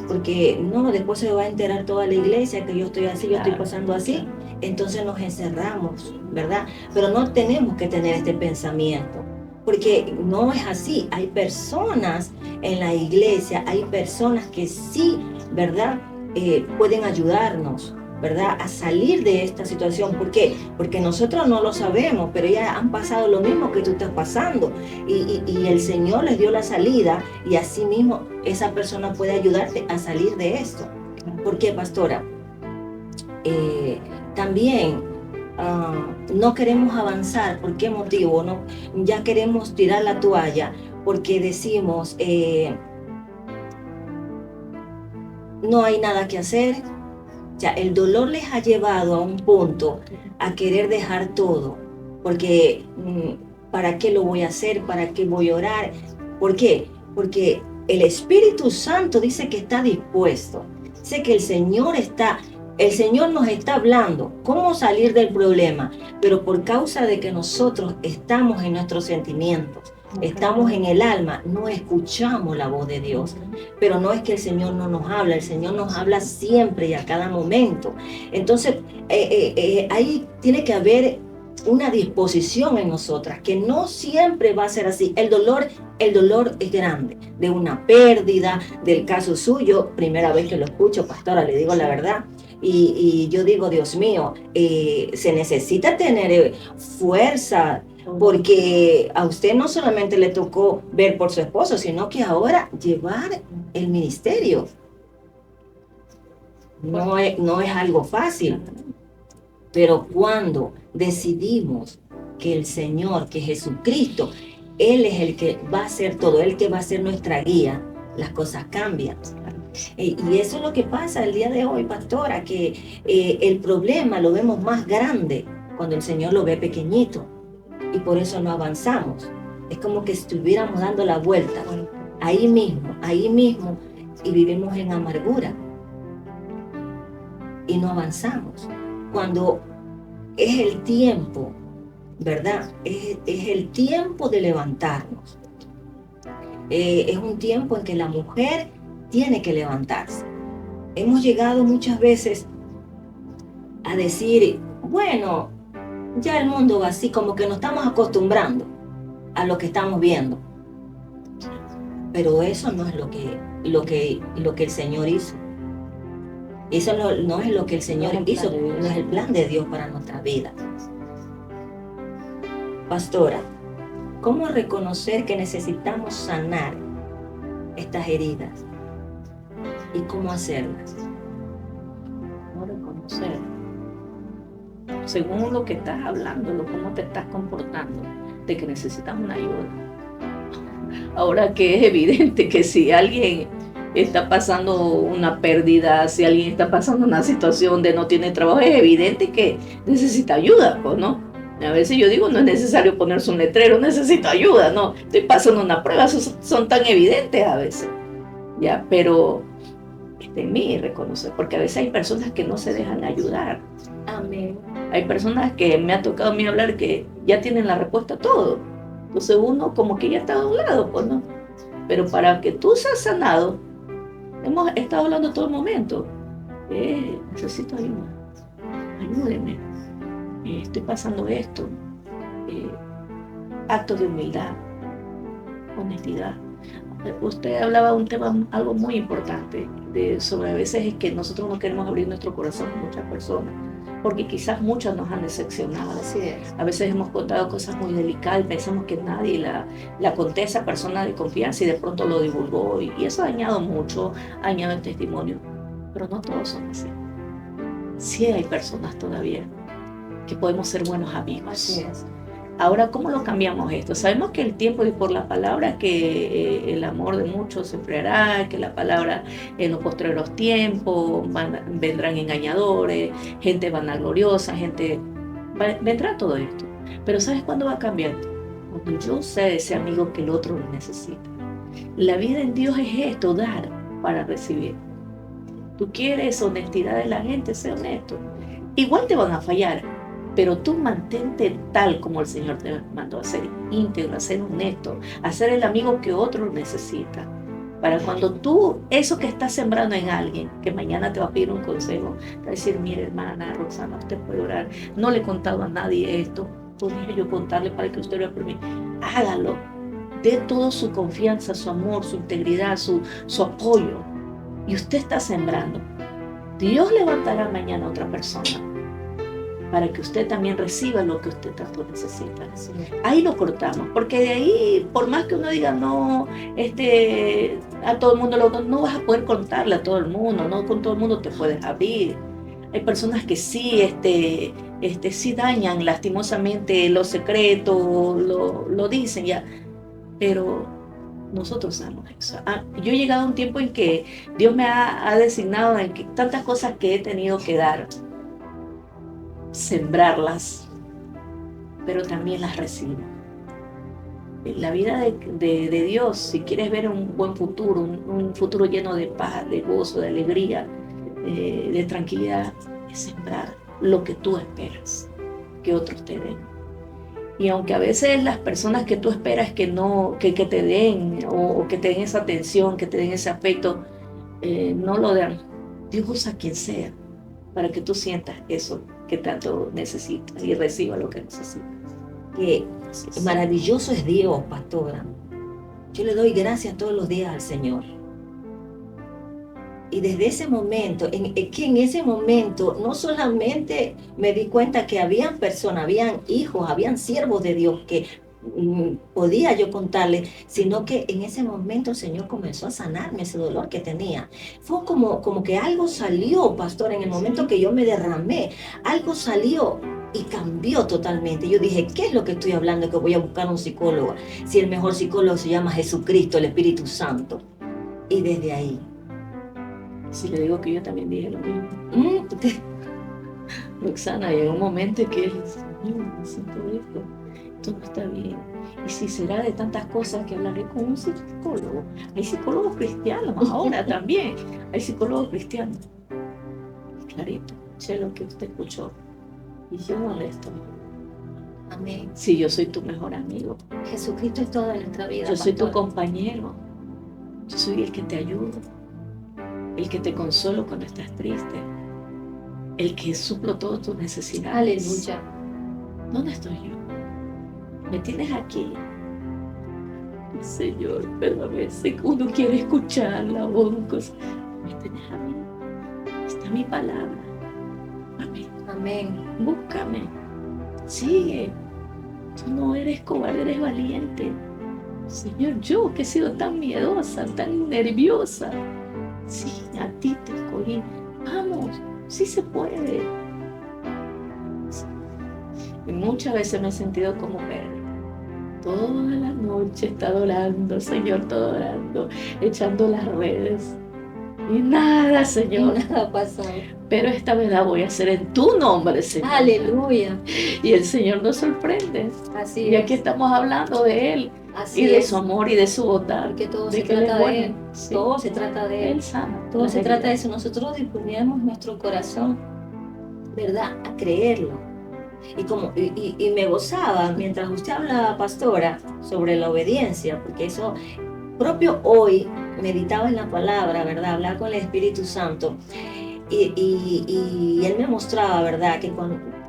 porque no, después se va a enterar toda la iglesia que yo estoy así, yo estoy pasando así, entonces nos encerramos, ¿verdad? Pero no tenemos que tener este pensamiento, porque no es así. Hay personas en la iglesia, hay personas que sí, ¿verdad? Pueden ayudarnos, ¿verdad? A salir de esta situación. ¿Por qué? Porque nosotros no lo sabemos, pero ya han pasado lo mismo que tú estás pasando y el Señor les dio la salida y así mismo esa persona puede ayudarte a salir de esto. ¿Por qué, pastora? También no queremos avanzar. ¿Por qué motivo? No, ya queremos tirar la toalla porque decimos no hay nada que hacer. Ya el dolor les ha llevado a un punto a querer dejar todo, porque ¿para qué lo voy a hacer? ¿Para qué voy a orar? ¿Por qué? Porque el Espíritu Santo dice que está dispuesto, dice que el Señor nos está hablando cómo salir del problema, pero por causa de que nosotros estamos en nuestros sentimientos, estamos en el alma, no escuchamos la voz de Dios. Pero no es que el Señor no nos habla, el Señor nos habla siempre y a cada momento. Entonces, ahí tiene que haber una disposición en nosotras, que no siempre va a ser así. El dolor es grande, de una pérdida, del caso suyo, primera vez que lo escucho, pastora, le digo la verdad. Y yo digo, Dios mío, se necesita tener fuerza, porque a usted no solamente le tocó ver por su esposo, sino que ahora llevar el ministerio. No es algo fácil, pero cuando decidimos que el Señor, que Jesucristo, Él es el que va a hacer todo, Él que va a ser nuestra guía, las cosas cambian. Y eso es lo que pasa el día de hoy, pastora, que el problema lo vemos más grande cuando el Señor lo ve pequeñito. Y por eso no avanzamos. Es como que estuviéramos dando la vuelta ahí mismo, y vivimos en amargura y no avanzamos. Cuando es el tiempo, ¿verdad? Es el tiempo de levantarnos. Es un tiempo en que la mujer tiene que levantarse. Hemos llegado muchas veces a decir, bueno, ya el mundo va así, como que nos estamos acostumbrando a lo que estamos viendo. Pero eso no es lo que el Señor hizo. Eso no es lo que el Señor hizo, no es el plan de Dios para nuestra vida. Pastora, ¿cómo reconocer que necesitamos sanar estas heridas? ¿Y cómo hacerlas?
¿Cómo reconocer? Según lo que estás hablando, cómo te estás comportando, de que necesitas una ayuda. Ahora que es evidente que si alguien está pasando una pérdida, si alguien está pasando una situación de no tiene trabajo, es evidente que necesita ayuda, pues, ¿no? A veces yo digo, no es necesario ponerse un letrero, necesito ayuda, ¿no? Estoy pasando una prueba, son tan evidentes a veces, ¿ya? Pero está en mí reconocer, porque a veces hay personas que no se dejan ayudar.
Amén.
Hay personas que me ha tocado a mí hablar que ya tienen la respuesta a todo. Entonces uno como que ya está doblado, pues, ¿no? Pero para que tú seas sanado, hemos estado hablando todo el momento. Necesito ayuda. Ayúdeme. Estoy pasando esto. Actos de humildad, honestidad. Usted hablaba de un tema, algo muy importante, sobre a veces es que nosotros no queremos abrir nuestro corazón a muchas personas, porque quizás muchas nos han decepcionado.
Así es.
A veces hemos contado cosas muy delicadas y pensamos que nadie la conté a esa persona de confianza y de pronto lo divulgó y eso ha dañado mucho, ha dañado el testimonio. Pero no todos son así. Sí hay personas todavía que podemos ser buenos amigos.
Así es.
Ahora, ¿cómo lo cambiamos esto? Sabemos que el tiempo y por la palabra que el amor de muchos se enfriará, que la palabra en los postreros tiempos vendrán engañadores, gente vanagloriosa, vendrá todo esto. Pero ¿sabes cuándo va a cambiar? Cuando yo sea ese amigo que el otro necesita. La vida en Dios es esto, dar para recibir. Tú quieres honestidad de la gente, sé honesto. Igual te van a fallar, pero tú mantente tal como el Señor te mandó a ser íntegro, a ser honesto, a ser el amigo que otro necesita. Para cuando tú, eso que estás sembrando en alguien, que mañana te va a pedir un consejo, te va a decir, mire hermana Roxana, usted puede orar, no le he contado a nadie esto, podría yo contarle para que usted ore por mí. Hágalo, dé toda su confianza, su amor, su integridad, su apoyo. Y usted está sembrando. Dios levantará mañana a otra persona para que usted también reciba lo que usted tanto necesita. Ahí lo cortamos, porque de ahí, por más que uno diga, no, a todo el mundo no vas a poder contarle a todo el mundo, no con todo el mundo te puedes abrir. Hay personas que sí, sí dañan lastimosamente los secretos, lo dicen ya, pero nosotros sabemos eso. Yo he llegado a un tiempo en que Dios me ha designado en que tantas cosas que he tenido que dar, sembrarlas, pero también las recibo. La vida de Dios, si quieres ver un buen futuro, un futuro lleno de paz, de gozo, de alegría, de tranquilidad, es sembrar lo que tú esperas que otros te den. Y aunque a veces las personas que tú esperas que te den o que te den esa atención, que te den ese afecto, no lo dan, Dios usa a quien sea para que tú sientas eso que tanto necesitas y reciba lo que necesitas.
Que maravilloso es Dios, pastora. Yo le doy gracias todos los días al Señor. Y desde ese momento, en ese momento no solamente me di cuenta que habían personas, habían hijos, habían siervos de Dios que podía yo contarle, sino que en ese momento el Señor comenzó a sanarme ese dolor que tenía. Fue como que algo salió, pastor, en el momento que yo me derramé, algo salió y cambió totalmente. Yo dije, ¿qué es lo que estoy hablando? Que voy a buscar un psicólogo, si el mejor psicólogo se llama Jesucristo, el Espíritu Santo. Y desde ahí.
Si le digo que yo también dije lo mismo. Roxana, llegó un momento en que me siento esto no está bien. Y si será de tantas cosas que hablaré con un psicólogo. Hay psicólogos cristianos ahora también. Hay psicólogos cristianos. Clarito, sé lo que usted escuchó. Y yo honesto.
Amén.
Si yo soy tu mejor amigo.
Jesucristo es todo en nuestra vida.
Yo soy tu compañero. Yo soy el que te ayuda. El que te consuelo cuando estás triste, el que suplo todas tus necesidades.
Aleluya.
¿Dónde estoy yo? ¿Me tienes aquí? Señor, pero a veces uno quiere escuchar la voz, me tienes a mí, está mi palabra. Amén.
Amén.
Búscame, sigue. Tú no eres cobarde, eres valiente. Señor, yo que he sido tan miedosa, tan nerviosa, sí, a ti te escogí. Vamos, sí se puede. Y muchas veces me he sentido como Pedro. Toda la noche he estado orando, Señor, todo orando, echando las redes. Y nada, Señor.
Y nada ha pasado.
Pero esta vez la voy a hacer en tu nombre, Señor.
Aleluya.
Y el Señor nos sorprende.
Así
Y aquí
es.
estamos hablando de Él.
Así
Y de
es.
su amor y de su bondad.
Porque todo
de
se
que Él es
trata de
bueno.
Él.
Sí.
Todo se trata de Él.
Él sana.
Todo se trata de eso. Nosotros disponemos nuestro corazón, ¿verdad?, a creerlo. Y me gozaba mientras usted hablaba, pastora, sobre la obediencia, porque eso propio hoy meditaba en la palabra, ¿verdad? Hablar con el Espíritu Santo. Y Él me mostraba, ¿verdad?, que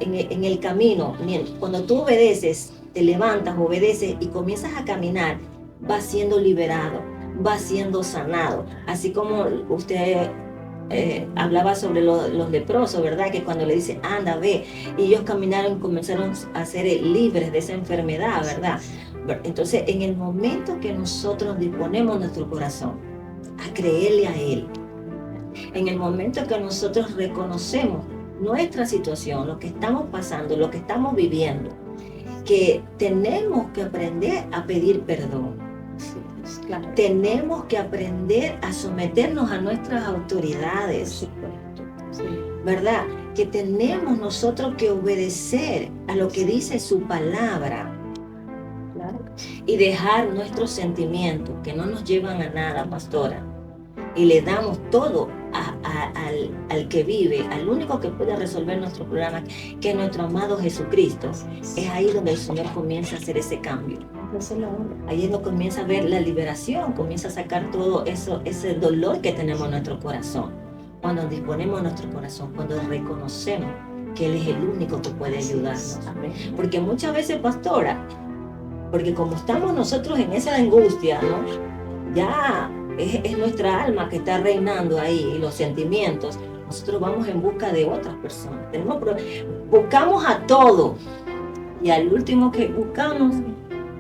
en el camino, cuando tú obedeces, te levantas, obedeces y comienzas a caminar, vas siendo liberado, vas siendo sanado. Así como usted hablaba sobre los leprosos, ¿verdad? Que cuando le dice, anda, ve, y ellos caminaron y comenzaron a ser libres de esa enfermedad, ¿verdad? Entonces, en el momento que nosotros disponemos nuestro corazón a creerle a Él, en el momento que nosotros reconocemos nuestra situación, lo que estamos pasando, lo que estamos viviendo, que tenemos que aprender a pedir perdón.
Claro.
Tenemos que aprender a someternos a nuestras autoridades,
Sí.
¿verdad? Que tenemos nosotros que obedecer a lo que dice su palabra.
Claro.
Y dejar nuestros sentimientos que no nos llevan a nada, pastora, y le damos todo al que vive, al único que puede resolver nuestro problema, que es nuestro amado Jesucristo. Es ahí donde el Señor comienza a hacer ese cambio. Ahí es donde comienza a ver la liberación, comienza a sacar todo eso, ese dolor que tenemos en nuestro corazón. Cuando disponemos nuestro corazón, cuando reconocemos que Él es el único que puede ayudarnos. Porque muchas veces, pastora, porque como estamos nosotros en esa angustia, ¿no? Ya es nuestra alma que está reinando ahí y los sentimientos. Nosotros vamos en busca de otras personas. Buscamos a todo y al último que buscamos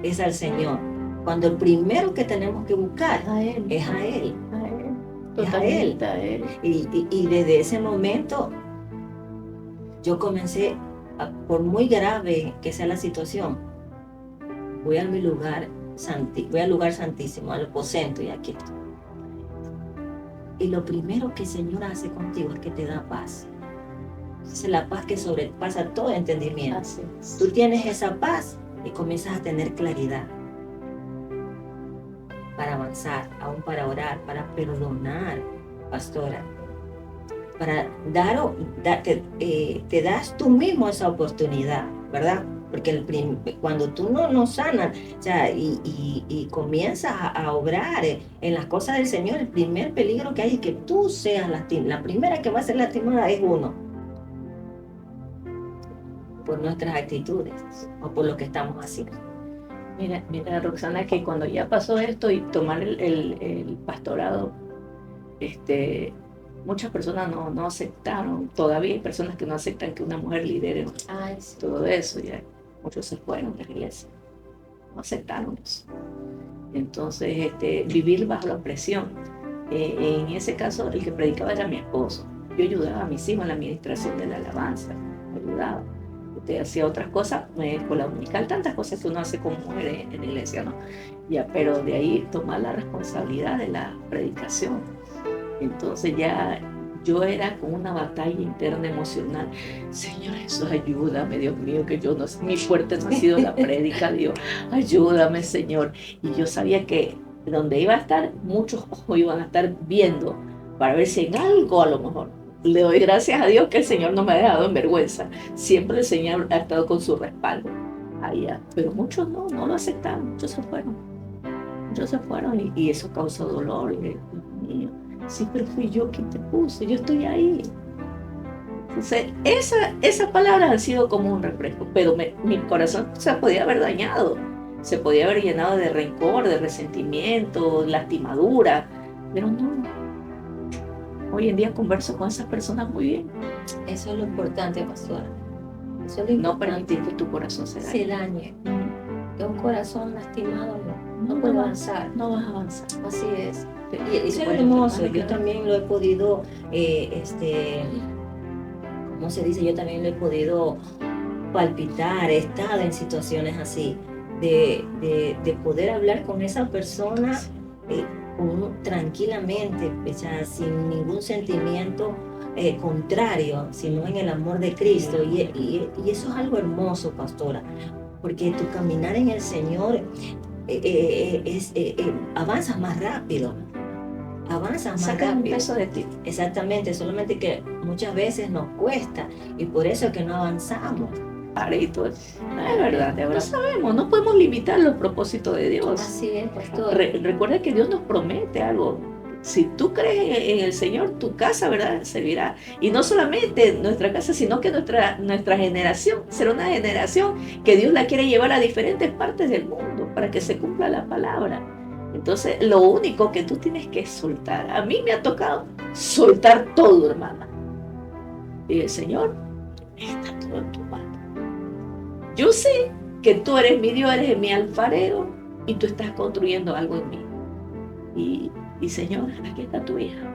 es al Señor. Cuando el primero que tenemos que buscar
A Él.
es a Él.
A Él.
Es a Él.
Totalmente a Él.
Y desde ese momento yo comencé, por muy grave que sea la situación, voy al lugar santísimo, al aposento, y aquí estoy. Y lo primero que el Señor hace contigo es que te da paz. Es la paz que sobrepasa todo entendimiento.
Así es.
Tú tienes esa paz y comienzas a tener claridad para avanzar, aún para orar, para perdonar, pastora, para te das tú mismo esa oportunidad, ¿verdad? Porque cuando tú no sanas, o sea, y comienzas a obrar en las cosas del Señor, el primer peligro que hay es que tú seas lastimada. La primera que va a ser lastimada es uno, por nuestras actitudes o por lo que estamos haciendo.
Mira, Roxana, que cuando ya pasó esto y tomar el pastorado, muchas personas no aceptaron. Todavía hay personas que no aceptan que una mujer lidere todo eso. Ya muchos se fueron de la iglesia, no aceptaron eso. Entonces, vivir bajo la opresión. En ese caso, el que predicaba era mi esposo. Yo ayudaba a mis hijos en la administración de la alabanza, ayudaba. Hacía otras cosas, escuela dominical, tantas cosas que uno hace como mujer en la iglesia, ¿no? Ya, pero de ahí tomar la responsabilidad de la predicación. Entonces ya yo era con una batalla interna emocional. Señor Jesús, ayúdame, Dios mío, que yo no, mi fuerte no ha sido la prédica, Dios, ayúdame, Señor. Y yo sabía que donde iba a estar, muchos ojos iban a estar viendo para ver si en algo a lo mejor. Le doy gracias a Dios que el Señor no me ha dejado en vergüenza. Siempre el Señor ha estado con su respaldo allá. Pero muchos no lo aceptaron, muchos se fueron. Muchos se fueron y eso causó dolor. Y, Dios mío, sí, pero fui yo quien te puse, yo estoy ahí. Entonces, esas palabras han sido como un refresco, pero mi corazón se podía haber dañado, se podía haber llenado de rencor, de resentimiento, lastimadura, pero no. Hoy en día converso con esas personas muy bien.
Eso es lo importante, pastora. Eso es lo
No
importante.
permitir que tu corazón se dañe.
Que un corazón lastimado no puede avanzar.
No vas a avanzar.
Así es. Y eso es hermoso. Yo también lo he podido, ¿cómo se dice? Yo también lo he podido palpitar, he estado en situaciones así, de poder hablar con esa persona tranquilamente, o sea, sin ningún sentimiento contrario, sino en el amor de Cristo. Y eso es algo hermoso, pastora, porque tu caminar en el Señor avanzas más rápido. Avanzas más rápido.
Un peso de ti.
Exactamente, solamente que muchas veces nos cuesta y por eso es que no avanzamos.
Parito, es verdad, no sabemos, no podemos limitar los propósitos de Dios.
Así es, pastor.
Recuerda que Dios nos promete algo. Si tú crees en el Señor, tu casa, ¿verdad?, servirá. Y no solamente nuestra casa, sino que nuestra generación será una generación que Dios la quiere llevar a diferentes partes del mundo para que se cumpla la palabra. Entonces, lo único que tú tienes que soltar. A mí me ha tocado soltar todo, hermana. Y el Señor está todo en tu mano. Yo sé que tú eres mi Dios, eres mi alfarero y tú estás construyendo algo en mí. Y Señor, aquí está tu hija.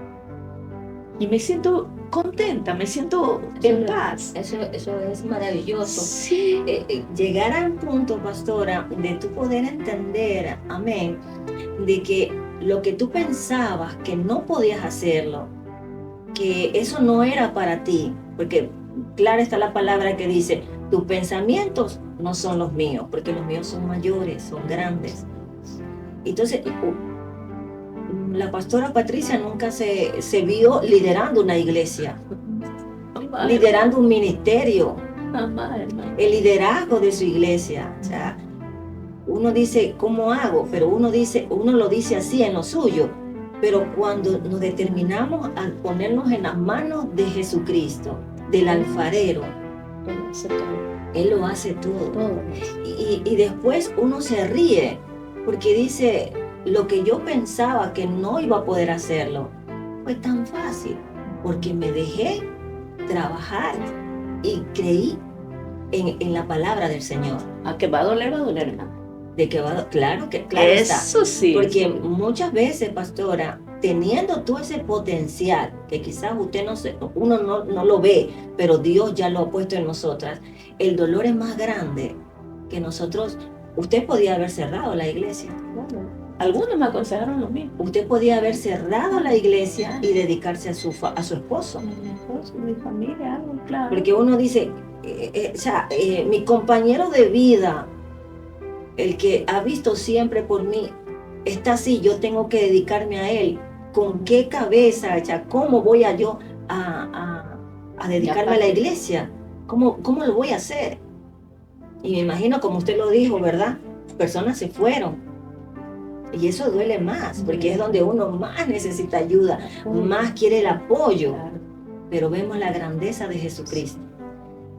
Y me siento contenta, me siento en paz.
Eso es maravilloso.
Sí.
Llegar a un punto, pastora, de tú poder entender, amén, de que lo que tú pensabas que no podías hacerlo, que eso no era para ti, porque clara está la palabra que dice, tus pensamientos no son los míos, porque los míos son mayores, son grandes. Entonces, la pastora Patricia nunca se vio liderando una iglesia, liderando un ministerio, el liderazgo de su iglesia. O sea, uno dice, ¿cómo hago? Pero uno lo dice así en lo suyo. Pero cuando nos determinamos a ponernos en las manos de Jesucristo, del alfarero, Él lo hace todo. Y después uno se ríe, porque dice, lo que yo pensaba que no iba a poder hacerlo, fue tan fácil, porque me dejé trabajar y creí en la palabra del Señor.
¿A que va a doler, ¿no?
De que claro
eso
está.
Sí.
Porque muchas veces, pastora, teniendo tú ese potencial, que quizás uno no lo ve, pero Dios ya lo ha puesto en nosotras, el dolor es más grande que nosotros. Usted podía haber cerrado la iglesia.
Algunos me aconsejaron lo mismo.
Usted podía haber cerrado la iglesia y dedicarse a su esposo.
Mi esposo, mi familia, algo claro.
Porque uno dice, mi compañero de vida, el que ha visto siempre por mí, está así, yo tengo que dedicarme a él. ¿Con qué cabeza? ¿Cómo voy yo a dedicarme a la iglesia? ¿Cómo lo voy a hacer? Y me imagino, como usted lo dijo, ¿verdad? Personas se fueron. Y eso duele más, porque es donde uno más necesita ayuda, más quiere el apoyo. Pero vemos la grandeza de Jesucristo.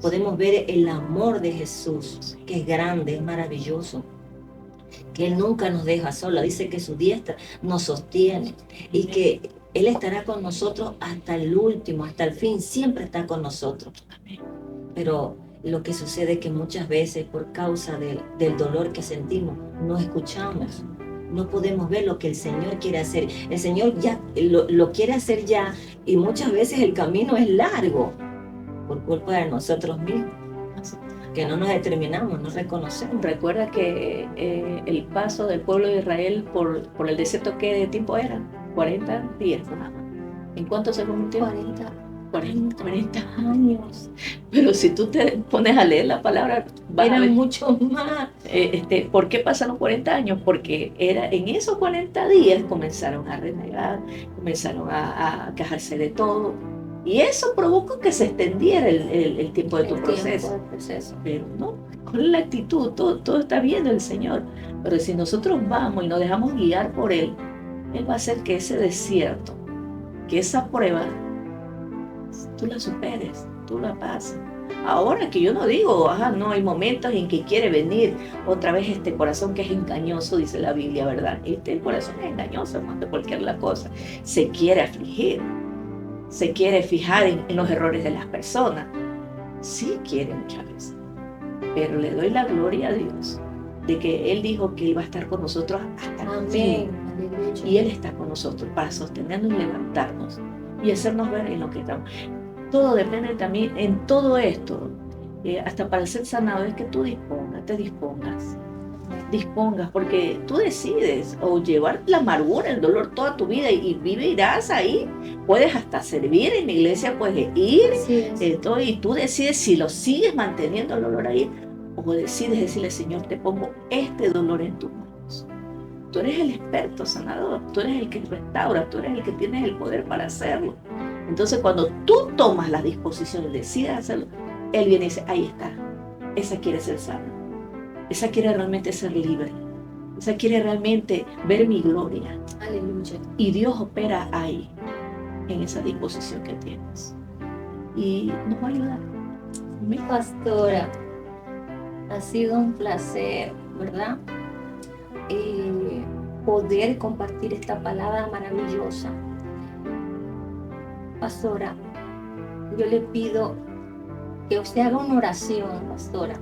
Podemos ver el amor de Jesús, que es grande, es maravilloso. Que Él nunca nos deja sola. Dice que su diestra nos sostiene y que Él estará con nosotros hasta el último, hasta el fin. Siempre está con nosotros. Pero lo que sucede es que muchas veces, por causa del dolor que sentimos, no escuchamos. No podemos ver lo que el Señor quiere hacer. El Señor ya lo quiere hacer ya, y muchas veces el camino es largo por culpa de nosotros mismos, que no nos determinamos, no reconocemos.
Recuerda que el paso del pueblo de Israel por el desierto, ¿qué de tiempo era? 40 días. ¿En cuánto se convirtió? 40 años. Pero si tú te pones a leer la palabra,
eran mucho más.
¿Por qué pasaron 40 años? Porque en esos 40 días comenzaron a renegar, comenzaron a quejarse de todo. Y eso provocó que se extendiera el tiempo de tu proceso. Pero no, con la actitud, todo está viendo el Señor. Pero si nosotros vamos y nos dejamos guiar por Él, Él va a hacer que ese desierto, que esa prueba, tú la superes. tú la pasas. Ahora que yo no digo, no, hay momentos en que quiere venir otra vez este corazón que es engañoso, dice la Biblia, ¿verdad? Este corazón es engañoso, más de cualquier la cosa. Se quiere afligir, se quiere fijar en los errores de las personas. Sí quiere muchas veces, pero le doy la gloria a Dios de que Él dijo que iba a estar con nosotros hasta el fin. Y Él está con nosotros para sostenernos y levantarnos y hacernos ver en lo que estamos. Todo depende también en todo esto, hasta para ser sanado, es que tú te dispongas, porque tú decides o llevar la amargura, el dolor toda tu vida y vivirás ahí. Puedes hasta servir en la iglesia, puedes ir, todo, y tú decides si lo sigues manteniendo el dolor ahí o decides decirle, Señor, te pongo este dolor en tus manos. Tú eres el experto sanador, tú eres el que restaura, tú eres el que tienes el poder para hacerlo. Entonces cuando tú tomas las disposiciones, decides hacerlo, Él viene y dice, ahí está, esa quiere ser sana, esa quiere realmente ser libre, esa quiere realmente ver mi gloria.
Aleluya.
Y Dios opera ahí, en esa disposición que tienes. Y nos va a ayudar.
Mi pastora, ha sido un placer, ¿verdad? Poder compartir esta palabra maravillosa. Pastora, yo le pido que usted haga una oración, pastora,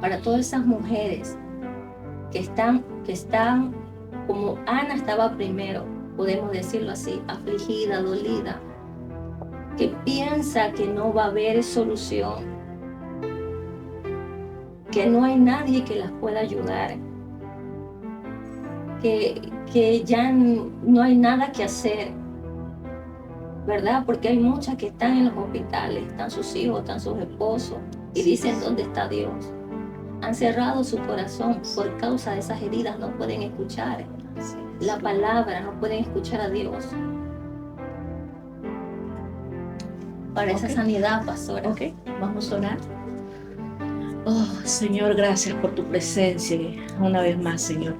para todas esas mujeres que están como Ana estaba primero, podemos decirlo así, afligida, dolida, que piensa que no va a haber solución, que no hay nadie que las pueda ayudar, que ya no hay nada que hacer, ¿verdad? Porque hay muchas que están en los hospitales, están sus hijos, están sus esposos, y dicen, ¿dónde está Dios? Han cerrado su corazón por causa de esas heridas, no pueden escuchar la palabra, no pueden escuchar a Dios. Para esa sanidad, pastora.
Ok, vamos a orar. Oh, Señor, gracias por tu presencia una vez más, Señor.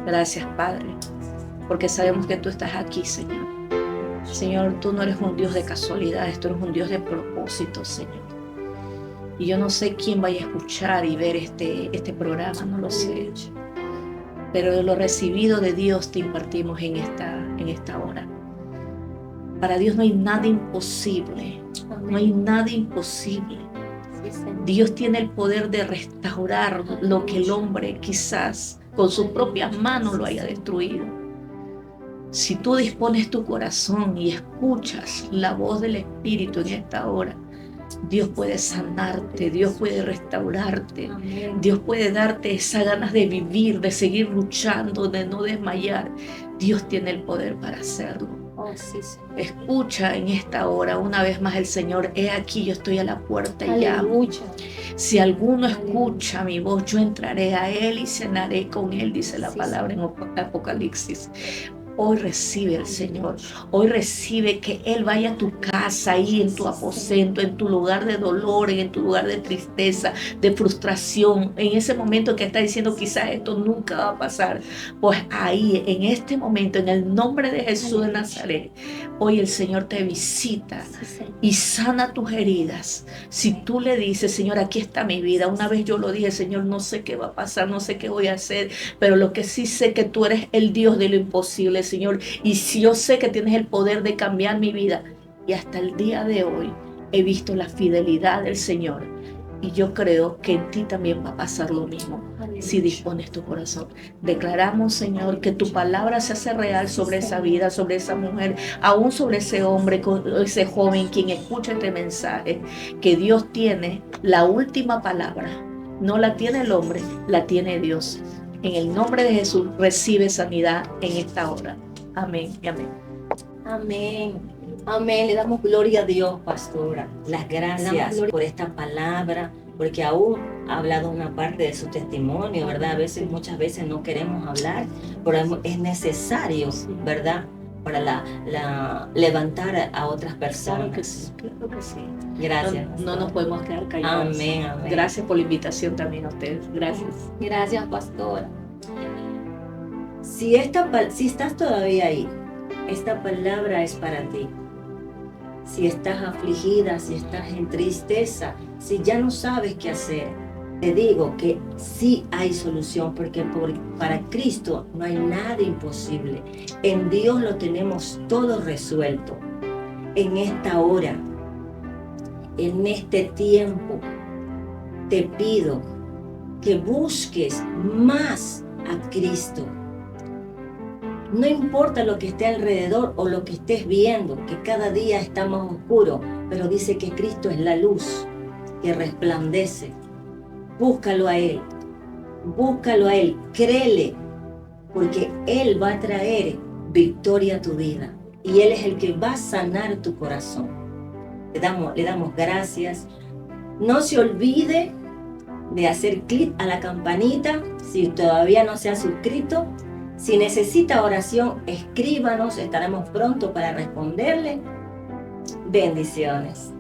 Gracias, Padre, porque sabemos que tú estás aquí, Señor. Señor, tú no eres un Dios de casualidades, tú eres un Dios de propósito, Señor. Y yo no sé quién vaya a escuchar y ver este programa, no lo sé. Pero de lo recibido de Dios te impartimos en esta hora. Para Dios no hay nada imposible, no hay nada imposible. Dios tiene el poder de restaurar lo que el hombre quizás con sus propias manos lo haya destruido. Si tú dispones tu corazón y escuchas la voz del Espíritu en esta hora, Dios puede sanarte, Dios puede restaurarte,
Amén.
Dios puede darte esas ganas de vivir, de seguir luchando, de no desmayar. Dios tiene el poder para hacerlo.
Oh, sí, sí.
Escucha en esta hora una vez más el Señor, he aquí, yo estoy a la puerta y llamo.
Aleluya.
Si alguno escucha mi voz, yo entraré a Él y cenaré con Él, dice la palabra en Apocalipsis. Hoy recibe al Señor, hoy recibe que Él vaya a tu casa, ahí en tu aposento, en tu lugar de dolor, en tu lugar de tristeza, de frustración, en ese momento que está diciendo quizás esto nunca va a pasar. Pues ahí, en este momento, en el nombre de Jesús de Nazaret, hoy el Señor te visita y sana tus heridas. Si tú le dices, Señor, aquí está mi vida. Una vez yo lo dije, Señor, no sé qué va a pasar, no sé qué voy a hacer, pero lo que sí sé que tú eres el Dios de lo imposible, Señor, y si yo sé que tienes el poder de cambiar mi vida, y hasta el día de hoy he visto la fidelidad del Señor, y yo creo que en ti también va a pasar lo mismo. Si dispones tu corazón, declaramos, Señor, que tu palabra se hace real sobre esa vida, sobre esa mujer, aún sobre ese hombre, ese joven, quien escucha este mensaje, que Dios tiene la última palabra. No la tiene el hombre, la tiene Dios. En el nombre de Jesús, recibe sanidad en esta hora. Amén y amén.
Amén. Amén. Le damos gloria a Dios, pastora. Las gracias por esta palabra, porque aún ha hablado una parte de su testimonio, ¿verdad? Muchas veces no queremos hablar, pero es necesario, ¿verdad? Para levantar a otras personas.
Claro que sí.
Gracias.
No nos podemos quedar callados.
Amén, amén.
Gracias por la invitación también a ustedes. Gracias.
Gracias, pastora. Si estás todavía ahí, esta palabra es para ti. si estás afligida, si estás en tristeza, si ya no sabes qué hacer, te digo que sí hay solución, porque para Cristo no hay nada imposible. En Dios lo tenemos todo resuelto. En esta hora, en este tiempo, te pido que busques más a Cristo. No importa lo que esté alrededor o lo que estés viendo, que cada día está más oscuro, pero dice que Cristo es la luz que resplandece. Búscalo a Él, créele, porque Él va a traer victoria a tu vida y Él es el que va a sanar tu corazón. Le damos gracias. No se olvide de hacer clic a la campanita si todavía no se ha suscrito. Si necesita oración, escríbanos, estaremos pronto para responderle. Bendiciones.